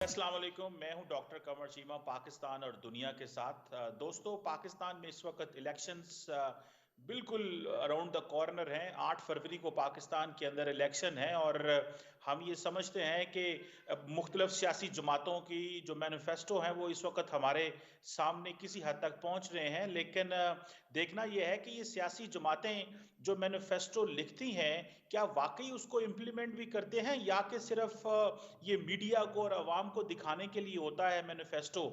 अस्सलाम वालेकुम। मैं हूं डॉक्टर कमर चीमा, पाकिस्तान और दुनिया के साथ। दोस्तों, पाकिस्तान में इस वक्त इलेक्शंस बिल्कुल अराउंड द कॉर्नर हैं। 8 फरवरी को पाकिस्तान के अंदर इलेक्शन है और हम ये समझते हैं कि मुख्तलिफ सियासी जमातों की जो मैनिफेस्टो हैं वो इस वक्त हमारे सामने किसी हद तक पहुंच रहे हैं। लेकिन देखना यह है कि ये सियासी जमातें जो मैनिफेस्टो लिखती हैं क्या वाकई उसको इम्प्लीमेंट भी करते हैं या कि सिर्फ ये मीडिया को और अवाम को दिखाने के लिए होता है मैनिफेस्टो।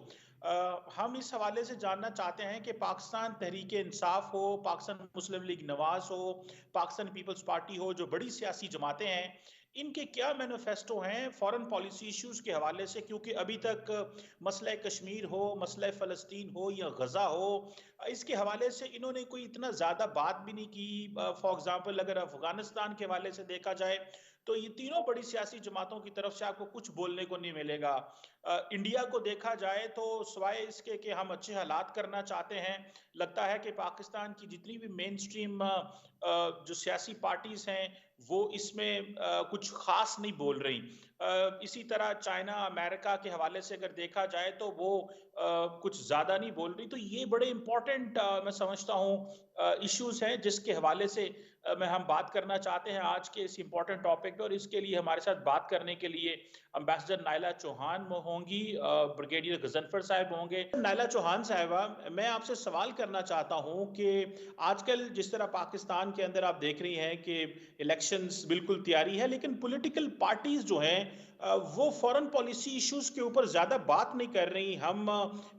हम इस हवाले से जानना चाहते हैं कि पाकिस्तान तहरीक इंसाफ हो, पाकिस्तान मुस्लिम लीग नवाज हो, पाकिस्तान पीपल्स पार्टी हो, जो बड़ी सियासी जमातें हैं, इनके क्या मैनिफेस्टो हैं फॉरेन पॉलिसी इश्यूज के हवाले से। क्योंकि अभी तक मसला कश्मीर हो, मसला फ़लस्तीन हो या गज़ा हो, इसके हवाले से इन्होंने कोई इतना ज़्यादा बात भी नहीं की। फॉर एग्जांपल अगर अफगानिस्तान के हवाले से देखा जाए तो ये तीनों बड़ी सियासी जमातों की तरफ से आपको कुछ बोलने को नहीं मिलेगा। इंडिया को देखा जाए तो सिवाय इसके कि हम अच्छे हालात करना चाहते हैं, लगता है कि पाकिस्तान की जितनी भी मेन स्ट्रीम जो सियासी पार्टीज हैं वो इसमें कुछ खास नहीं बोल रही। इसी तरह चाइना अमेरिका के हवाले से अगर देखा जाए तो वो कुछ ज़्यादा नहीं बोल रही। तो ये बड़े इंपॉर्टेंट मैं समझता हूँ इश्यूज हैं जिसके हवाले से मैं हम बात करना चाहते हैं आज के इस इंपॉर्टेंट टॉपिक पे। और इसके लिए हमारे साथ बात करने के लिए अम्बेसडर नाइला चौहान होंगी, ब्रिगेडियर गजनफर साहब होंगे। नाइला चौहान साहिबा, मैं आपसे सवाल करना चाहता हूं कि आजकल जिस तरह पाकिस्तान के अंदर आप देख रही हैं कि इलेक्शंस बिल्कुल तैयारी है, लेकिन पॉलिटिकल पार्टीज जो हैं वो फॉरेन पॉलिसी इश्यूज के ऊपर ज्यादा बात नहीं कर रही। हम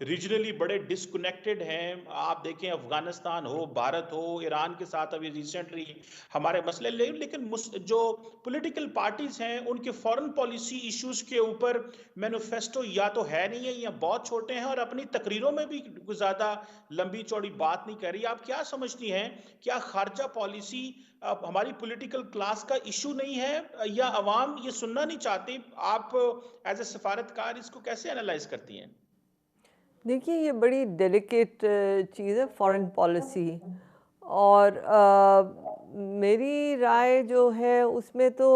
रीजनली बड़े डिस्कनेक्टेड हैं। आप देखें अफगानिस्तान हो, भारत हो, ईरान के साथ अभी रिसेंटली हमारे मसले लेकिन जो पॉलिटिकल पार्टीज हैं उनके फॉरेन पॉलिसी इश्यूज के ऊपर मैनिफेस्टो या तो है नहीं है या बहुत छोटे हैं और अपनी तकरीरों में भी ज्यादा लंबी चौड़ी बात नहीं कर रही। आप क्या समझती हैं, क्या खारजा पॉलिसी हमारी पॉलिटिकल क्लास का इशू नहीं है या अवाम ये सुनना नहीं चाहती? आप एज ए सफारतकार इसको कैसे एनालाइज करती हैं? देखिए, ये बड़ी डेलिकेट चीज़ है फॉरेन पॉलिसी। और मेरी राय जो है उसमें तो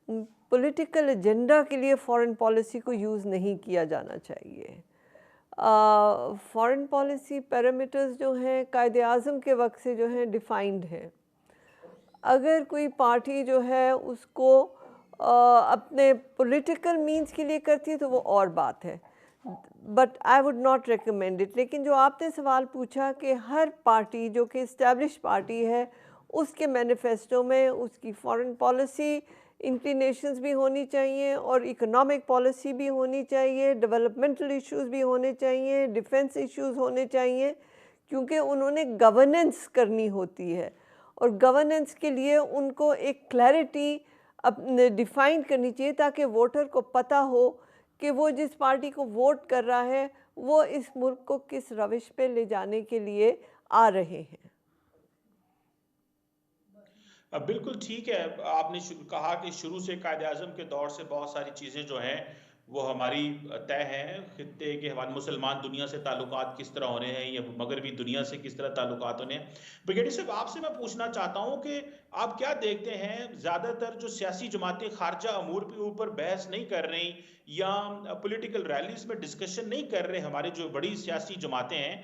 पॉलिटिकल एजेंडा के लिए फॉरेन पॉलिसी को यूज़ नहीं किया जाना चाहिए। फॉरेन पॉलिसी पैरामीटर्स जो हैं कायदे आज़म के वक्त से जो हैं डिफाइंड हैं। अगर कोई पार्टी जो है उसको अपने पॉलिटिकल मीन्स के लिए करती है तो वो और बात है, but I would not recommend it. लेकिन जो आपने सवाल पूछा कि हर पार्टी जो कि इस्टेब्लिश पार्टी है उसके मैनिफेस्टो में उसकी फॉरेन पॉलिसी इंक्लिनेशंस भी होनी चाहिए और इकोनॉमिक पॉलिसी भी होनी चाहिए, डेवलपमेंटल इश्यूज भी होने चाहिए, डिफेंस इश्यूज होने चाहिए, क्योंकि उन्होंने गवर्नेंस करनी होती है। और गवर्नेंस के लिए उनको एक क्लैरिटी अपने डिफ़ाइन करनी चाहिए ताकि वोटर को पता हो कि वो जिस पार्टी को वोट कर रहा है वो इस मुल्क को किस रविश पे ले जाने के लिए आ रहे हैं। बिल्कुल ठीक है। आपने कहा कि शुरू से कायदे आज़म के दौर से बहुत सारी चीज़ें जो हैं वो हमारी तय हैं। खित्ते के हमारे मुसलमान दुनिया से ताल्लुकात किस तरह होने हैं या मगरबी दुनिया से किस तरह ताल्लुकात होने हैं। ब्रिगेडियर साहब, आपसे मैं पूछना चाहता हूँ कि आप क्या देखते हैं, ज़्यादातर जो सियासी जमातें खारजा अमूर के ऊपर बहस नहीं कर रही या पॉलिटिकल रैलीज में डिस्कशन नहीं कर रहे हमारी जो बड़ी सियासी जमातें हैं,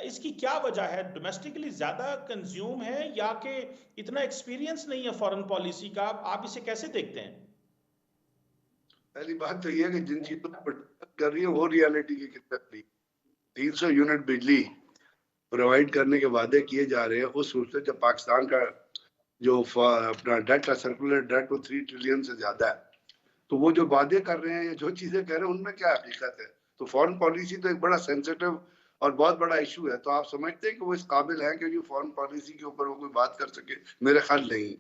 इसकी क्या वजह है? डोमेस्टिकली ज़्यादा कंज्यूम है या कि इतना एक्सपीरियंस नहीं है फॉरेन पॉलिसी का? आप इसे कैसे देखते हैं? पहली बात तो यह है कि जिन चीजों पर कर रही है वो रियलिटी की कितना नहीं। 300 यूनिट बिजली प्रोवाइड करने के वादे किए जा रहे हैं, उस सूरत से जब पाकिस्तान का जो अपना डेट है, सर्कुलर डेट, वो 3 ट्रिलियन से ज्यादा है। तो वो जो वादे कर रहे हैं या जो चीजें कह रहे हैं उनमें क्या हकीकत है? तो फॉरेन पॉलिसी तो एक बड़ा सेंसिटिव और बहुत बड़ा इशू है। तो आप समझते हैं कि वो इस काबिल है कि फॉरेन पॉलिसी के ऊपर वो कोई बात कर सके? मेरे ख्याल नहीं।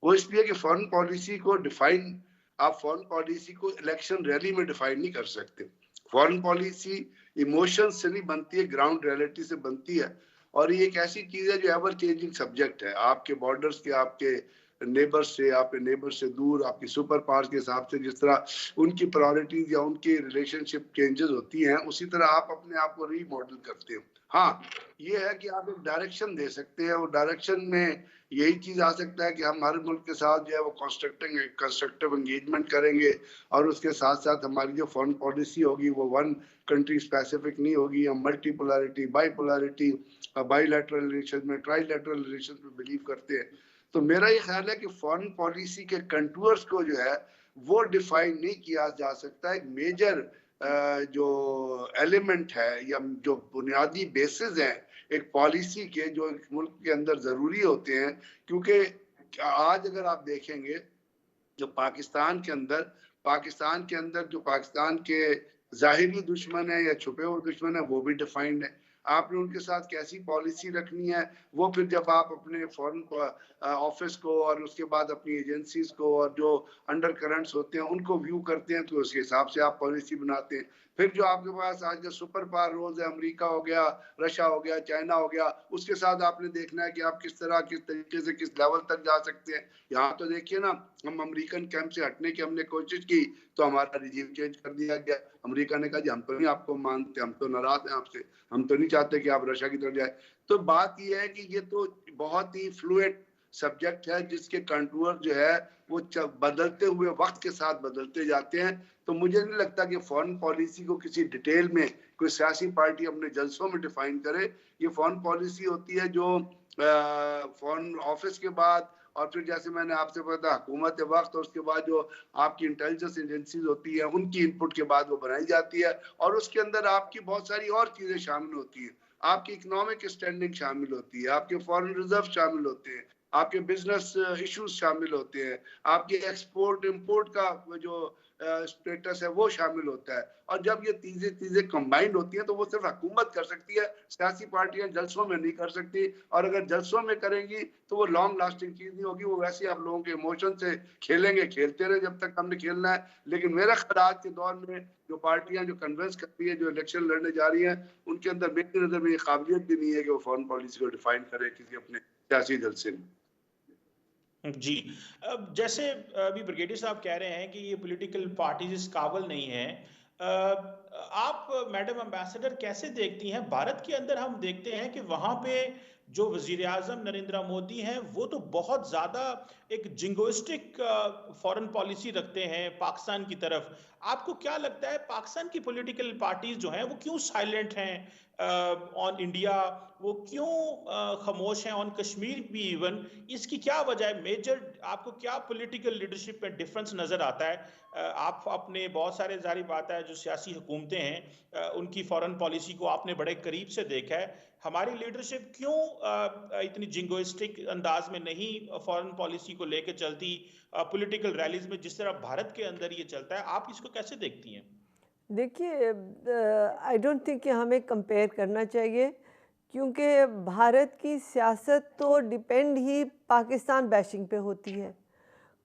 वो इसलिए कि फॉरेन पॉलिसी को डिफाइन, आप फॉरेन पॉलिसी को इलेक्शन रैली में डिफाइन नहीं कर सकते। फॉरेन पॉलिसी इमोशन से नहीं बनती है, ग्राउंड रियलिटी से बनती है। और ये एक ऐसी चीज है जो एवर चेंजिंग सब्जेक्ट है। आपके बॉर्डर्स के, आपके नेबर से, आपके नेबर से दूर, आपकी सुपर पावर्स के हिसाब से जिस तरह उनकी प्रायोरिटीज या उनकी रिलेशनशिप चेंजेस होती हैं, उसी तरह आप अपने आप को रीमॉडल करते हो। हाँ, ये है कि आप एक डायरेक्शन दे सकते हैं, वो डायरेक्शन में यही चीज आ सकता है कि हम हर मुल्क के साथ जो है वो कंस्ट्रक्टिव एंगेजमेंट करेंगे, और उसके साथ साथ हमारी जो फॉरेन पॉलिसी होगी वो वन कंट्री स्पेसिफिक नहीं होगी। हम मल्टीपोलैरिटी, बाइपोलैरिटी, बाइलैटरल रिलेशन में, ट्राइलैटरल रिलेशन में बिलीव करते हैं। तो मेरा ये ख्याल है कि फॉरेन पॉलिसी के कंटूर्स को जो है वो डिफाइन नहीं किया जा सकता। एक मेजर जो एलिमेंट है या जो बुनियादी बेसिस हैं एक पॉलिसी के, जो एक मुल्क के अंदर जरूरी होते हैं, क्योंकि आज अगर आप देखेंगे जो पाकिस्तान के अंदर जो पाकिस्तान के जाहिरी दुश्मन है या छुपे हुए दुश्मन है वो भी डिफाइंड है। आपने उनके साथ कैसी पॉलिसी रखनी है वो फिर जब आप अपने फॉरेन ऑफिस को और उसके बाद अपनी एजेंसीज को और जो अंडर करंट्स होते हैं उनको व्यू करते हैं, तो उसके हिसाब से आप पॉलिसी बनाते हैं। फिर जो आपके पास आज का सुपर पावर रोज है, अमेरिका हो गया, रशिया हो गया, चाइना हो गया, उसके साथ आपने देखना है कि आप किस तरीके से किस लेवल तक जा सकते हैं। यहाँ तो देखिए ना, हम अमेरिकन कैंप से हटने की हमने कोशिश की तो हमारा रिजीम चेंज कर दिया गया। अमेरिका ने कहा जी हम तो नहीं आपको मानते, हम तो नाराज हैं आपसे, हम तो नहीं चाहते कि आप रशिया की तरफ जाए। तो बात यह है कि ये तो बहुत ही फ्लूइड सब्जेक्ट है जिसके कंटूर जो है वो बदलते हुए वक्त के साथ बदलते जाते हैं। तो मुझे नहीं लगता कि फॉरेन पॉलिसी को किसी डिटेल में कोई सियासी पार्टी अपने जलसों में डिफाइन करे। ये फॉरेन पॉलिसी होती है जो फॉरेन ऑफिस के बाद और फिर जैसे मैंने आपसे बताया हुकूमत वक्त और उसके बाद जो आपकी इंटेलिजेंस एजेंसीज होती है उनकी इनपुट के बाद वो बनाई जाती है, और उसके अंदर आपकी बहुत सारी और चीजें शामिल होती हैं। आपकी इकोनॉमिक स्टैंडिंग शामिल होती है, आपके फॉरेन रिजर्व शामिल होते हैं, आपके बिजनेस इश्यूज शामिल होते हैं, आपके एक्सपोर्ट इंपोर्ट का जो स्टेटस है वो शामिल होता है। और जब ये चीजें कंबाइंड होती हैं तो वो सिर्फ हुकूमत कर सकती है, सियासी पार्टियां जलसों में नहीं कर सकती। और अगर जलसों में करेंगी तो वो लॉन्ग लास्टिंग चीज नहीं होगी, वो वैसे आप लोगों के इमोशन से खेलेंगे, खेलते रहे जब तक हमने खेलना है। लेकिन मेरा ख्याल आज के दौर में जो पार्टियां जो कन्विंस कर रही है, जो इलेक्शन लड़ने जा रही हैं, उनके अंदर मेरी नजर में ये काबिलियत भी नहीं है कि वो फॉरेन पॉलिसी को डिफाइन करे किसी अपने सियासी जलसे में। जी। अब जैसे अभी ब्रिगेडियर साहब कह रहे हैं कि ये पॉलिटिकल पार्टीज इस काबिल नहीं है, आप मैडम एम्बेसडर कैसे देखती हैं? भारत के अंदर हम देखते हैं कि वहां पे जो वजीर आजम नरेंद्र मोदी हैं वो तो बहुत ज्यादा एक जिंगोइस्टिक फॉरेन पॉलिसी रखते हैं पाकिस्तान की तरफ। आपको क्या लगता है पाकिस्तान की पॉलिटिकल पार्टीज जो हैं वो क्यों साइलेंट हैं ऑन इंडिया? वो क्यों खामोश हैं ऑन कश्मीर भी इवन? इसकी क्या वजह है? मेजर आपको क्या पॉलिटिकल लीडरशिप में डिफरेंस नजर आता है? आप अपने बहुत सारे जारी बात है जो सियासी हुकूमतें हैं उनकी फॉरेन पॉलिसी को आपने बड़े करीब से देखा है। हमारी लीडरशिप क्यों इतनी जिंगोइस्टिक अंदाज में नहीं फॉरेन पॉलिसी को लेकर चलती पॉलिटिकल रैलीज में जिस तरह भारत के अंदर ये चलता है? आप इसको कैसे देखती हैं? देखिए, आई डोंट थिंक कि हमें कंपेयर करना चाहिए, क्योंकि भारत की सियासत तो डिपेंड ही पाकिस्तान बैशिंग पे होती है।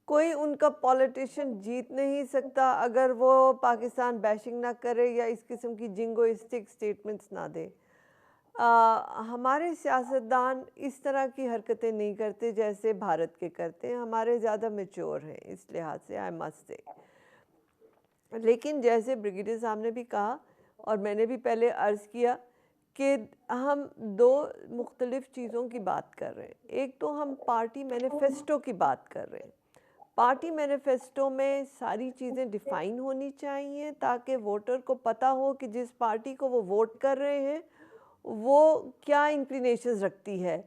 कोई उनका पॉलिटिशियन जीत नहीं सकता अगर वो पाकिस्तान बैशिंग ना करे या इस किस्म की जिंगोइस्टिक स्टेटमेंट्स ना दे। हमारे सियासतदान इस तरह की हरकतें नहीं करते जैसे भारत के करते हैं। हमारे ज़्यादा मैच्योर हैं इस लिहाज से, आई मस्ट से। लेकिन जैसे ब्रिगेडियर साहब ने भी कहा और मैंने भी पहले अर्ज़ किया कि हम दो मुख्तलिफ़ चीज़ों की बात कर रहे हैं। एक तो हम पार्टी मैनिफेस्टो की बात कर रहे हैं। पार्टी मैनिफेस्टो में सारी चीज़ें डिफ़ाइन होनी चाहिए ताकि वोटर को पता हो कि जिस पार्टी को वो वोट कर रहे हैं वो क्या इंक्लिनेशंस रखती है।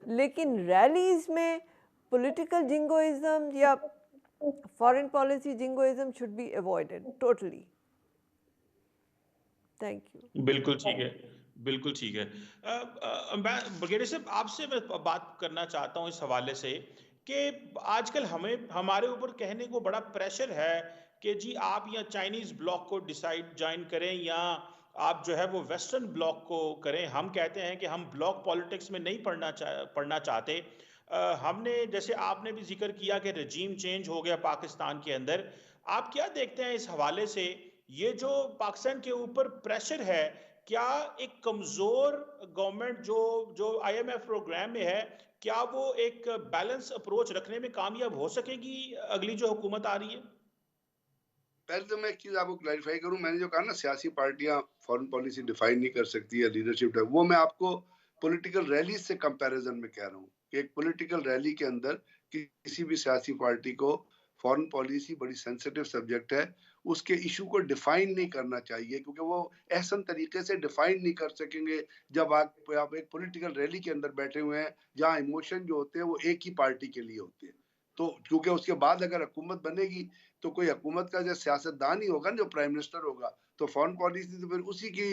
लेकिन रैलीज़ में पॉलिटिकल जिंगोइज़म या foreign policy jingoism should be avoided totally. Thank you. बिल्कुल ठीक है, बिल्कुल ठीक है। ब्रिगेडियर साहब आपसे मैं बात करना चाहता हूँ इस हवाले से कि आजकल हमें हमारे ऊपर कहने को बड़ा प्रेशर है कि जी आप या चाइनीज ब्लॉक को डिसाइड ज्वाइन करें या आप जो है वो वेस्टर्न ब्लॉक को करें। हम कहते हैं कि हम ब्लॉक पॉलिटिक्स में नहीं पढ़ना चाहते। हमने जैसे आपने भी जिक्र किया कि रजीम चेंज हो गया पाकिस्तान के अंदर। आप क्या देखते हैं इस हवाले से? ये जो पाकिस्तान के ऊपर प्रेशर है, क्या एक कमजोर गवर्नमेंट जो जो आईएमएफ प्रोग्राम में है, क्या वो एक बैलेंस अप्रोच रखने में कामयाब हो सकेगी अगली जो हुकूमत आ रही है? पहले तो मैं एक चीज आपको क्लैरिफाई करूं, मैंने जो कहा ना सियासी पार्टियां फॉरेन पॉलिसी डिफाइन नहीं कर सकती या लीडरशिप, वो मैं आपको पॉलिटिकल रैली से कंपैरिजन में कह रहा हूं कि एक पॉलिटिकल रैली के अंदर किसी भी सियासी पार्टी को फॉरेन पॉलिसी बड़ी सेंसिटिव सब्जेक्ट है, उसके इशू को डिफाइन नहीं करना चाहिए, क्योंकि वो ऐसा तरीके से डिफाइन नहीं कर सकेंगे जब आप एक पॉलिटिकल रैली के अंदर बैठे हुए हैं जहां इमोशन जो होते हैं वो एक ही पार्टी के लिए होते हैं। तो क्योंकि उसके बाद अगर हुकूमत बनेगी तो कोई हुकूमत का जो सियासतदान ही होगा ना, जो प्राइम मिनिस्टर होगा, तो फॉरेन पॉलिसी तो फिर उसी की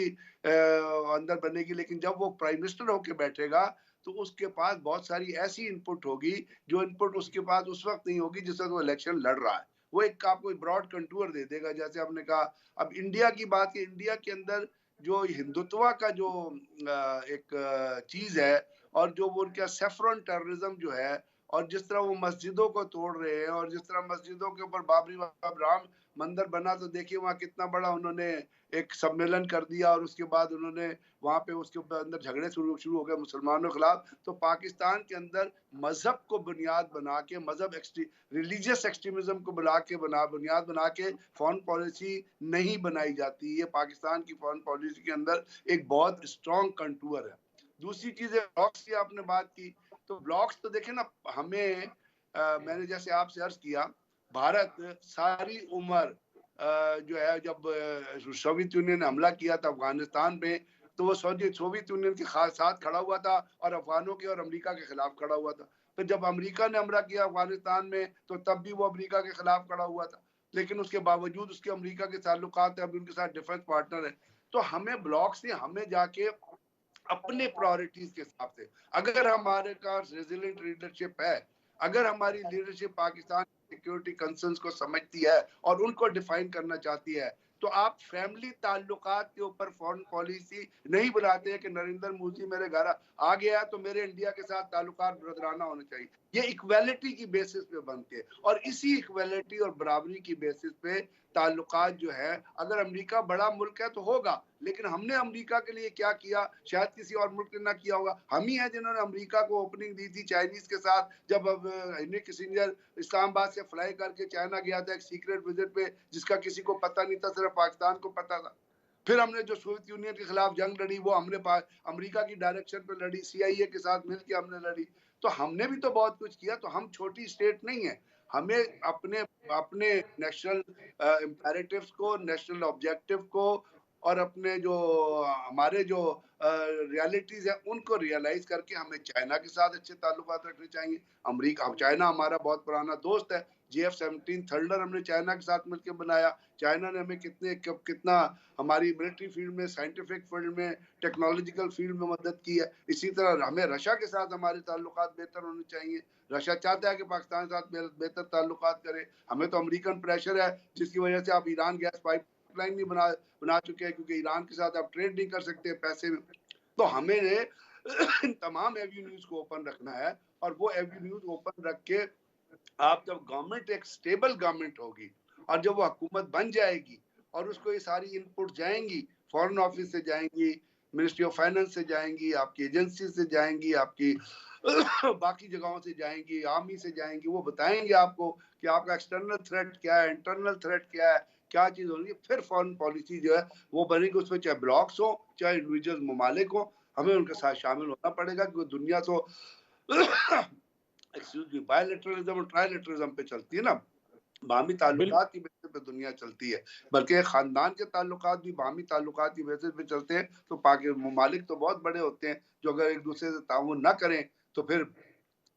अंदर बनेगी। लेकिन जब वो प्राइम मिनिस्टर होके बैठेगा तो उसके पास बहुत सारी ऐसी इनपुट होगी जो इनपुट उसके पास उस वक्त नहीं होगी जिस वक्त वो इलेक्शन लड़ रहा है। वो एक आपको ब्रॉड कंटूर दे देगा। जैसे आपने कहा, अब इंडिया की बात की, इंडिया के अंदर जो हिंदुत्व का जो एक चीज है, और जो वो उनका सेफ्रॉन टेररिज्म जो है, और जिस तरह वो मस्जिदों को तोड़ रहे हैं, और जिस तरह मस्जिदों के ऊपर बाबरी राम मंदिर बना, तो देखिए वहाँ कितना बड़ा उन्होंने एक सम्मेलन कर दिया, और उसके बाद उन्होंने वहाँ पे उसके अंदर झगड़े शुरू हो गए मुसलमानों के खिलाफ। तो पाकिस्तान के अंदर मजहब को बुनियाद बना के, मजहब रिलीजियस एक्सट्रीमिज्म को बुनियाद बना के फॉरेन पॉलिसी नहीं बनाई जाती। ये पाकिस्तान की फॉरेन पॉलिसी के अंदर एक बहुत स्ट्रॉन्ग कंटूर है। दूसरी चीज है ब्लॉक्स की आपने बात की, तो ब्लॉक्स तो देखे ना, हमें मैंने जैसे आपसे अर्ज किया, भारत सारी उम्र जो है, जब सोवियत यूनियन ने हमला किया था अफगानिस्तान में, तो वो सोवियत यूनियन के साथ खड़ा हुआ था और अफगानों के और अमेरिका के खिलाफ खड़ा हुआ था। फिर जब अमेरिका ने हमला किया अफगानिस्तान में, तो तब भी वो अमेरिका के खिलाफ खड़ा हुआ था। लेकिन उसके बावजूद उसके अमेरिका के ताल्लुकात है, अभी उनके साथ डिफेंस पार्टनर है। तो हमें ब्लॉक से हमें जाके अपने प्रायोरिटीज के हिसाब से, अगर हमारे पास रेजिलेंट लीडरशिप है, अगर हमारी लीडरशिप पाकिस्तान सिक्योरिटी कंसर्न्स को समझती है और उनको डिफाइन करना चाहती है, तो आप फैमिली ताल्लुकात के ऊपर फॉरेन पॉलिसी नहीं बनाते कि नरेंद्र मोदी मेरे घर आ गया तो मेरे इंडिया के साथ ताल्लुकात ब्रदराना होने चाहिए। ये इक्वालिटी की बेसिस पे बनते हैं, और इसी इक्वालिटी और बराबरी की बेसिस पे ताल्लुकात जो है, अगर अमेरिका बड़ा मुल्क है तो होगा, लेकिन हमने अमेरिका के लिए क्या किया शायद किसी और मुल्क ने ना किया होगा। हम ही है जिन्होंने अमेरिका को ओपनिंग दी थी चाइनीज के साथ, जब हेनरी किसिंजर इस्लामाबाद से फ्लाई करके चाइना गया था एक सीक्रेट विजिट पे, जिसका किसी को पता नहीं था, सिर्फ पाकिस्तान को पता था। फिर हमने जो सोवियत यूनियन के खिलाफ जंग लड़ी, वो हमने अमेरिका की डायरेक्शन पे लड़ी, CIA के साथ मिलकर हमने लड़ी। तो हमने भी तो बहुत कुछ किया, तो हम छोटी स्टेट नहीं है। हमें अपने अपने नेशनल इम्पेरेटिव्स को, नेशनल ऑब्जेक्टिव को, और अपने जो हमारे जो रियलिटीज है उनको रियलाइज करके हमें चाइना के साथ अच्छे ताल्लुकात रखने चाहिए। अमेरिका, चाइना हमारा बहुत पुराना दोस्त है। JF-17 थंडर हमने चाइना के साथ मिलकर बनाया। चाइना ने हमें कितना हमारी मिलिट्री फील्ड में, साइंटिफिक फील्ड में, टेक्नोलॉजिकल फील्ड में मदद की है। इसी तरह हमें रशिया के साथ हमारे ताल्लुकात बेहतर होने चाहिए। रशिया चाहता है कि पाकिस्तान के साथ बेहतर ताल्लुकात करे। हमें तो अमेरिकन प्रेशर है, जिसकी वजह से आप ईरान गैस पाइपलाइन नहीं बना चुके हैं, क्योंकि ईरान के साथ आप ट्रेड नहीं कर सकते पैसे में। तो हमें इन तमाम एवेन्यूज को ओपन रखना है, और वो एवेन्यूज ओपन रख के आप जब गवर्नमेंट एक स्टेबल गवर्नमेंट होगी, और जब वो हुकूमत बन जाएगी और उसको ये सारी इनपुट जाएंगी, फॉरेन ऑफिस से जाएंगी, मिनिस्ट्री ऑफ फाइनेंस से जाएंगी, आपकी एजेंसी से जाएंगी, आपकी बाकी जगहों से जाएंगी, आर्मी से जाएंगी, वो बताएंगे आपको कि आपका एक्सटर्नल थ्रेट क्या है, इंटरनल थ्रेट क्या है, क्या चीज होगी। फिर फॉरेन पॉलिसी जो है वो बनेगी। उसमें चाहे ब्लॉक्स हो, चाहे इंडिविजुअल ममालिक हो, हमें उनके साथ शामिल होना पड़ेगा, क्योंकि दुनिया तो एक्सक्यूज मी, बायलैटरलिज्म और ट्रायलैटरलिज्म पे चलती है ना, बाहमी ताल्लुकात की बेसिस पे दुनिया चलती है। बल्कि खानदान के ताल्लुकात भी बाहमी ताल्लुकात की बेसिस पे चलते हैं। तो पाकिस्तान ममालिक तो बहुत बड़े होते हैं, जो अगर एक दूसरे से ताउन ना करें तो फिर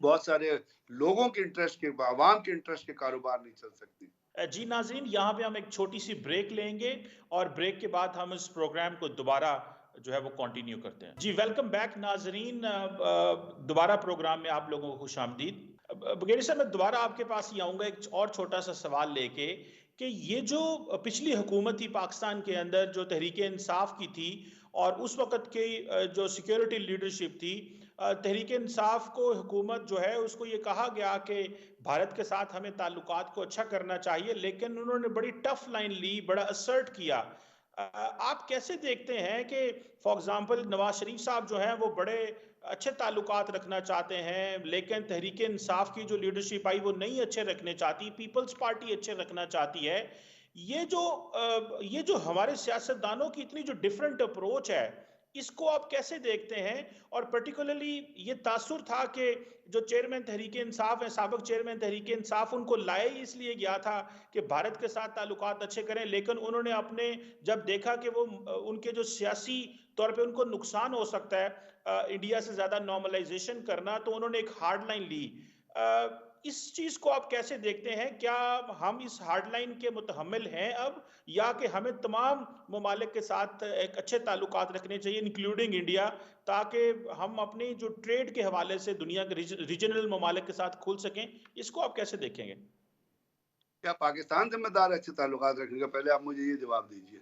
बहुत सारे लोगों के इंटरेस्ट के, आवाम के इंटरेस्ट के कारोबार नहीं चल सकती। जी नाज़रीन, यहाँ पे हम एक छोटी सी ब्रेक लेंगे और ब्रेक के बाद हम इस प्रोग्राम को दोबारा जो है वो कंटिन्यू करते हैं। जी वेलकम बैक नाज़रीन, दोबारा प्रोग्राम में आप लोगों को खुशामदीद। बगैर साहब, मैं दोबारा आपके पास ही आऊँगा एक और छोटा सा सवाल लेके कि ये जो पिछली हुकूमत थी पाकिस्तान के अंदर, जो तहरीक इंसाफ की थी, और उस वक़्त की जो सिक्योरिटी लीडरशिप थी, तहरीक इंसाफ को हुकूमत जो है उसको ये कहा गया कि भारत के साथ हमें ताल्लुकात को अच्छा करना चाहिए, लेकिन उन्होंने बड़ी टफ लाइन ली, बड़ा असर्ट किया। आप कैसे देखते हैं कि फॉर एग्जांपल नवाज शरीफ साहब जो हैं वो बड़े अच्छे ताल्लुकात रखना चाहते हैं, लेकिन तहरीक इंसाफ की जो लीडरशिप आई वो नहीं अच्छे रखने चाहती, पीपल्स पार्टी अच्छे रखना चाहती है। ये जो हमारे सियासतदानों की इतनी जो डिफरेंट अप्रोच है, इसको आप कैसे देखते हैं? और पर्टिकुलरली ये तासुर था कि जो चेयरमैन तहरीक इंसाफ है, साबिक चेयरमैन तहरीक इंसाफ, उनको लाया ही इसलिए गया था कि भारत के साथ ताल्लुकात अच्छे करें, लेकिन उन्होंने अपने जब देखा कि वो उनके जो सियासी तौर पे उनको नुकसान हो सकता है इंडिया से ज़्यादा नॉर्मलाइजेशन करना, तो उन्होंने एक हार्ड लाइन ली। इस चीज़ को आप कैसे देखते हैं? क्या हम इस हार्ड लाइन के मुतहम्मिल हैं अब, या कि हमें तमाम ममालिक के साथ एक अच्छे ताल्लुकात रखने चाहिए इंक्लूडिंग इंडिया, ताकि हम अपनी जो ट्रेड के हवाले से दुनिया के रीजनल ममालिक के साथ खुल सकें? इसको आप कैसे देखेंगे? क्या पाकिस्तान जिम्मेदार है अच्छे ताल्लुकात रखने का? पहले आप मुझे ये जवाब दीजिए।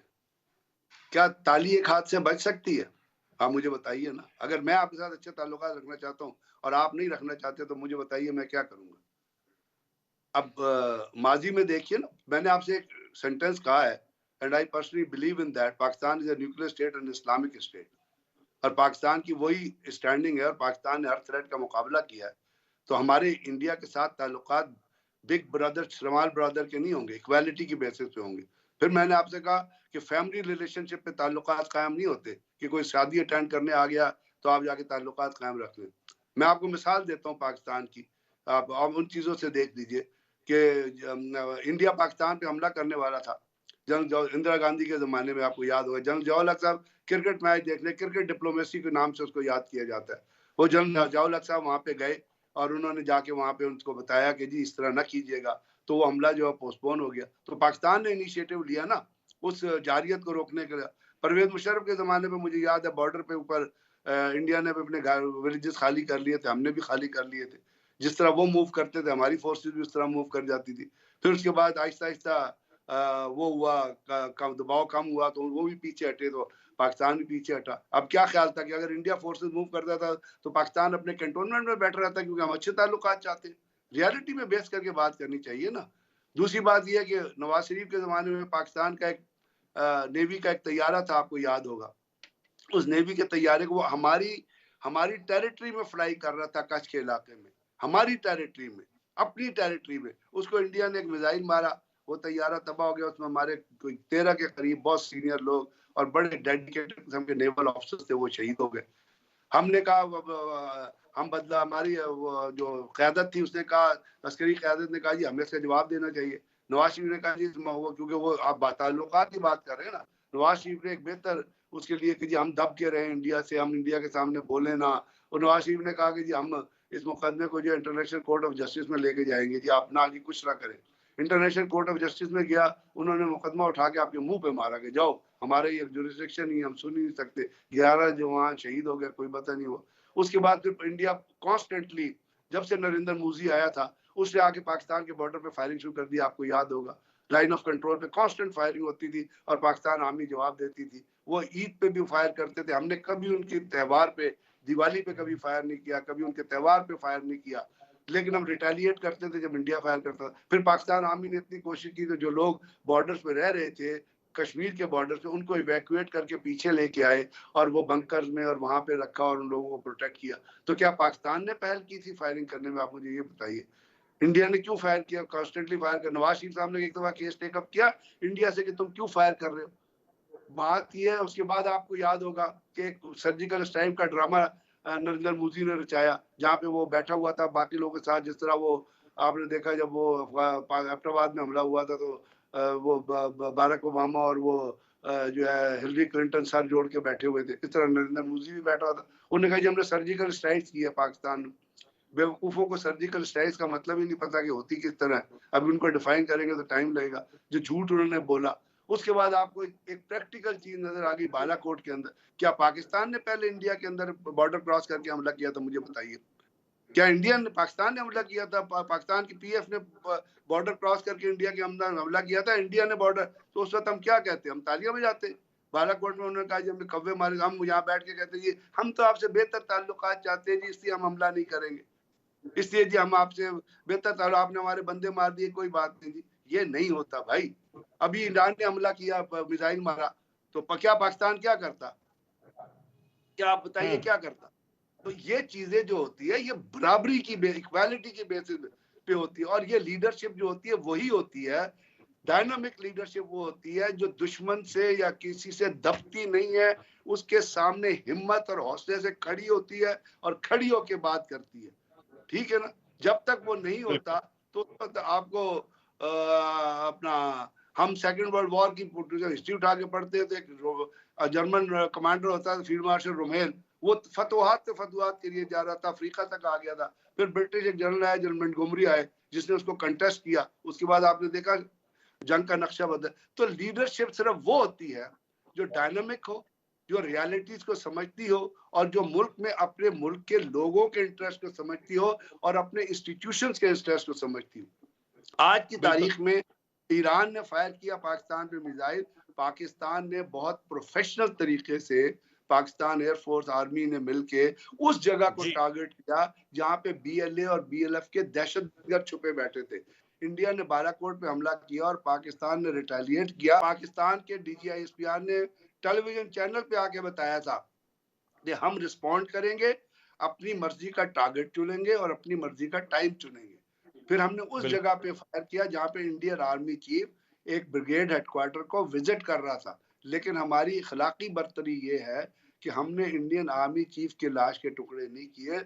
क्या ताली एक हाथ से बच सकती है? आप मुझे बताइए ना। अगर मैं आपके साथ अच्छे ताल्लुकात रखना चाहता हूँ और आप नहीं रखना चाहते, तो मुझे बताइए मैं क्या करूंगा। अब माजी में देखिए ना, मैंने आपसे एक सेंटेंस कहा है, and I personally believe in that Pakistan is a nuclear state and Islamic state. और पाकिस्तान की वही स्टैंडिंग है, और पाकिस्तान ने हर थ्रेट का मुकाबला किया है। तो हमारे इंडिया के साथ ताल्लुकात बिग ब्रदर स्मॉल ब्रदर के नहीं होंगे, इक्वालिटी की बेसिस पे होंगे। फिर मैंने आपसे कहा कि फैमिली रिलेशनशिप पे ताल्लुकात कायम नहीं होते, कि कोई शादी अटेंड करने आ गया तो आप जाके ताल्लुकात कायम रख लें। मैं आपको मिसाल देता हूँ पाकिस्तान की, आप उन चीज़ों से देख लीजिए कि इंडिया पाकिस्तान पे हमला करने वाला था जनरल इंदिरा गांधी के ज़माने में, आपको याद होगा। जनरल जवाहर लाल साहब क्रिकेट मैच देखने, क्रिकेट डिप्लोमेसी के नाम से उसको याद किया जाता है। वो जनरल जवाहर लाल साहब वहाँ पे गए और उन्होंने जाके वहाँ पे उनको बताया कि जी इस तरह ना कीजिएगा, तो वो हमला जो है पोस्टपोन हो गया। तो पाकिस्तान ने इनिशिएटिव लिया ना उस जारियत को रोकने के लिए। परवेज मुशर्रफ के ज़माने में मुझे याद है, बॉर्डर पे ऊपर इंडिया ने भी अपने विलेजेस खाली कर लिए थे, हमने भी खाली कर लिए थे। जिस तरह वो मूव करते थे, हमारी फोर्सेस भी उस तरह मूव कर जाती थी। फिर उसके बाद आहिस्ता आहिस्ता वो हुआ, दबाव कम हुआ, तो वो भी पीछे हटे, तो पाकिस्तान भी पीछे हटा। अब क्या ख्याल था कि अगर इंडिया फोर्सेस मूव करता था तो पाकिस्तान अपने कैंटोनमेंट में बैठा रहता, क्योंकि हम अच्छे ताल्लुकात चाहते हैं। रियलिटी में बेस करके बात करनी चाहिए ना। दूसरी बात यह है कि नवाज शरीफ के ज़माने में पाकिस्तान का एक नेवी का एक तैयारा था, आपको याद होगा। उस नेवी के तैयारे को वो हमारी हमारी टेरिटरी में फ्लाई कर रहा था, कच्छ के इलाके में, हमारी टेरिटरी में, अपनी टेरिटरी में। उसको इंडिया ने एक मिसाइल मारा, वो तैयारा तबाह हो गया। उसमें हमारे कोई 13 के करीब बहुत सीनियर लोग और बड़े डेडिकेटेड किस्म के नेवल ऑफिसर्स थे, वो शहीद हो गए। हमने कहा हम बदला, हमारी जो क़यादत थी उसने कहा, अस्करी क़यादत ने कहा जी हमें इसका जवाब देना चाहिए। नवाज शरीफ ने कहा जी क्योंकि वो आप ताल्लुकात की बात कर रहे हैं ना, नवाज शरीफ ने एक बेहतर उसके लिए कि जी हम दब के रहे इंडिया से, हम इंडिया के सामने बोले ना। और नवाज शरीफ ने कहा कि जी हम इस मुकदमे को जो इंटरनेशनल कोर्ट ऑफ जस्टिस में लेके जाएंगे, जी आप ना जी कुछ ना करें। इंटरनेशनल कोर्ट ऑफ जस्टिस में गया, उन्होंने मुकदमा उठा के आपके मुंह पे मारा कि जाओ, हमारे ये जुरिस्डिक्शन ही, हम सुन ही नहीं सकते। 11 जवान शहीद हो गए, कोई पता नहीं हुआ। उसके बाद फिर इंडिया कॉन्स्टेंटली, जब से नरेंद्र मोदी आया था, उससे आके पाकिस्तान के बॉर्डर पे फायरिंग शुरू कर दी, आपको याद होगा। लाइन ऑफ कंट्रोल पे कांस्टेंट फायरिंग होती थी और पाकिस्तान आर्मी जवाब देती थी। वो ईद पे भी फायर करते थे, हमने कभी उनके त्यौहार पे, दिवाली पे कभी फायर नहीं किया, कभी उनके त्यौहार पे फायर नहीं किया। लेकिन हम रिटेलिएट करते थे जब इंडिया फायर करता था। फिर पाकिस्तान आर्मी ने इतनी कोशिश की, तो जो लोग बॉर्डर्स पे रह रहे थे, कश्मीर के बॉर्डर से, उनको इवैक्यूएट करके पीछे लेके आए और वो बंकर्स में और वहां पे रखा और उन लोगों को प्रोटेक्ट किया। तो क्या पाकिस्तान ने पहल की थी फायरिंग करने में? आप मुझे ये बताइए। इंडिया ने क्यों फायर किया, कॉन्स्टेंटली फायर कर? नवाज शरीफ साहब ने एक दफा केस टेकअप किया इंडिया से कि तुम क्यों फायर कर रहे हो? बात ये है। उसके बाद आपको याद होगा कि एक सर्जिकल स्ट्राइक का ड्रामा नरेंद्र मोदी ने रचाया, जहाँ पे वो बैठा हुआ था बाकी लोगों के साथ। जिस तरह वो आपने देखा जब वो अहमदाबाद में हमला हुआ था, तो वो बाराक ओबामा और वो जो है हिलरी क्लिंटन सर जोड़ के बैठे हुए थे। इस तरह नरेंद्र मोदी भी बैठा हुआ था। उन्होंने कहा जी हमने सर्जिकल स्ट्राइक की है पाकिस्तान में। बेवकूफों को सर्जिकल स्ट्राइक का मतलब ही नहीं पता कि होती किस तरह है। अभी उनको डिफाइन करेंगे तो टाइम लगेगा। जो झूठ उन्होंने बोला। उसके बाद आपको एक प्रैक्टिकल चीज नजर आ गई बालाकोट के अंदर। क्या पाकिस्तान ने पहले इंडिया के अंदर बॉर्डर क्रॉस करके हमला किया था? मुझे बताइए। क्या इंडिया ने, पाकिस्तान ने हमला किया था? पाकिस्तान की पीएफ ने बॉर्डर क्रॉस करके इंडिया के अंदर हमला किया था? इंडिया ने बॉर्डर। तो उस वक्त हम क्या कहते? हम तालियां बजाते। बालाकोट में उन्होंने कहा जी हमने कव्वे मारे। हम यहाँ बैठ के कहते जी हम तो आपसे बेहतर ताल्लुकात चाहते हैं जी, इसलिए हम हमला नहीं करेंगे, इसलिए जी हम आपसे बेहतर ताल्लुक, आपने हमारे बंदे मार दिए, कोई बात नहीं जी। ये नहीं होता भाई। अभी ईरान ने हमला किया, मिसाइल मारा, तो क्या पाकिस्तान क्या करता? क्या आप बताइए हम्म। क्या करता? तो ये चीजें जो होती है ये बराबरी की इक्वालिटी के बेसिस पे होती है, और ये लीडरशिप जो होती है वही होती है, डायनामिक लीडरशिप वो होती है जो दुश्मन से या किसी से दबती नहीं है, उसके सामने हिम्मत और हौसले से खड़ी होती है और खड़ी होके बात करती है। ठीक है ना? जब तक वो नहीं होता तो आपको अपना हम सेकेंड वर्ल्ड वॉर की हिस्ट्री उठा के पढ़ते थे, जर्मन कमांडर होता था फील्ड मार्शल रोमेल, वो फतवाहत के लिए जा रहा था, अफ्रीका तक आ गया था। फिर ब्रिटिश एक जनरल आए, जनरल मोंटगोमरी आए, जिसने उसको कंटेस्ट किया। उसके बाद आपने देखा जंग का नक्शा बदल। तो लीडरशिप सिर्फ वो होती है जो डायनामिक हो, जो रियलिटीज को समझती हो, और जो मुल्क में अपने मुल्क के लोगों के इंटरेस्ट को समझती हो और अपने इंस्टीट्यूशंस के इंटरेस्ट को समझती हो। आज की तारीख में ईरान ने फायर किया पाकिस्तान पे मिसाइल, पाकिस्तान ने बहुत प्रोफेशनल तरीके से, पाकिस्तान एयरफोर्स आर्मी ने मिलके उस जगह को टारगेट किया जहां पे BLA और BLF के दहशतगर्द छुपे बैठे थे। इंडिया ने बालाकोट पे हमला किया और पाकिस्तान ने रिटेलिएट किया। पाकिस्तान के DGISPR ने टेलीविजन चैनल पे आके बताया था कि हम रिस्पॉन्ड करेंगे, अपनी मर्जी का टारगेट चुनेंगे और अपनी मर्जी का टाइम चुनेंगे। फिर हमने उस जगह पे फायर किया जहां पे इंडियन आर्मी चीफ एक ब्रिगेड हेडक्वार्टर को विजिट कर रहा था। लेकिन हमारी अखलाकी बर्तरी ये है कि हमने इंडियन आर्मी चीफ के लाश के टुकड़े नहीं किए।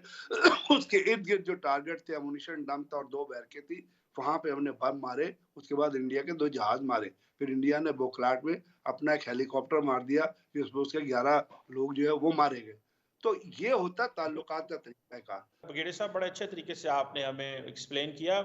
उसके इर्द गिर्द जो टारगेट थे, अम्युनिशन डम था और 2 बैरकें थी, वहां पे हमने बम मारे। उसके बाद इंडिया के 2 जहाज मारे। फिर इंडिया ने बोखलाट में अपना एक हेलीकॉप्टर मार दिया, फिर उसके 11 लोग जो है वो मारे गए। तो ये होता ताल्लुकात का तरीका। बगेड़े साहब, बड़े अच्छे तरीके से आपने हमें एक्सप्लेन किया।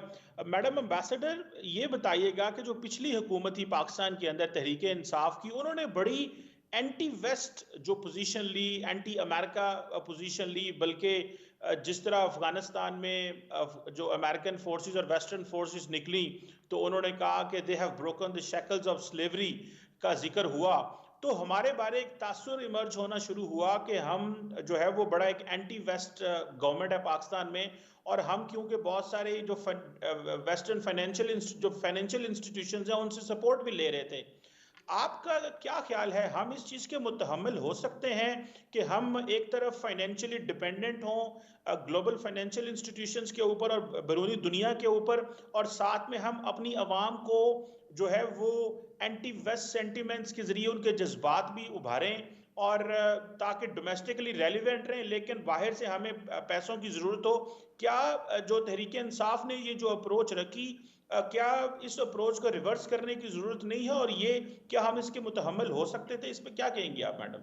मैडम एम्बेसडर, ये बताइएगा कि जो पिछली हुकूमत थी पाकिस्तान के अंदर तहरीक इंसाफ की, उन्होंने बड़ी एंटी वेस्ट जो पोजीशन ली, एंटी अमेरिका पोजीशन ली, बल्कि जिस तरह अफगानिस्तान में जो अमेरिकन फोर्सेस और वेस्टर्न फोर्सेस निकली तो उन्होंने कहा कि they have broken the shackles of slavery का जिक्र हुआ, तो हमारे बारे एक तासुर इमर्ज होना शुरू हुआ कि हम जो है वो बड़ा एक एंटी वेस्ट गवर्नमेंट है पाकिस्तान में, और हम क्योंकि बहुत सारे जो वेस्टर्न फाइनेंशियल इंस्टीट्यूशंस हैं उनसे सपोर्ट भी ले रहे थे। आपका क्या ख्याल है, हम इस चीज़ के मुतहम्मिल हो सकते हैं कि हम एक तरफ फाइनेंशियली डिपेंडेंट हों ग्लोबल फाइनेंशियल इंस्टीट्यूशंस के ऊपर और बैरूनी दुनिया के ऊपर, और साथ में हम अपनी आवाम को जो है वो एंटी वेस्ट सेंटिमेंट्स के जरिए उनके जज्बात भी उभारें, और ताकि डोमेस्टिकली रेलिवेंट रहें लेकिन बाहर से हमें पैसों की ज़रूरत हो? क्या जो तहरीक इंसाफ ने ये जो अप्रोच रखी, क्या इस अप्रोच को रिवर्स करने की ज़रूरत नहीं है, और ये क्या हम इसके मुतहम्मिल हो सकते थे? इस पर क्या कहेंगी आप मैडम?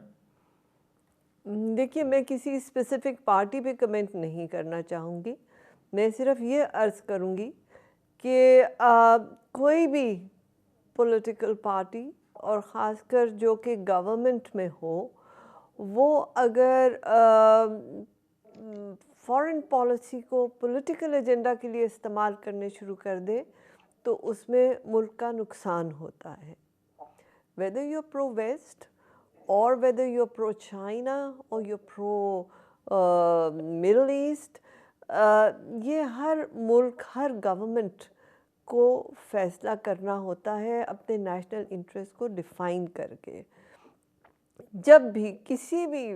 देखिए, मैं किसी स्पेसिफिक पार्टी पे कमेंट नहीं करना चाहूँगी। मैं सिर्फ ये अर्ज़ करूँगी कि कोई भी पॉलिटिकल पार्टी, और ख़ासकर जो कि गवर्नमेंट में हो, वो अगर फॉरेन पॉलिसी को पॉलिटिकल एजेंडा के लिए इस्तेमाल करने शुरू कर दे तो उसमें मुल्क का नुकसान होता है। Whether you are pro West or whether you're pro-China or you're pro-Middle East, ये हर मुल्क, हर गवर्नमेंट को फैसला करना होता है अपने नेशनल इंटरेस्ट को डिफ़ाइन करके। जब भी किसी भी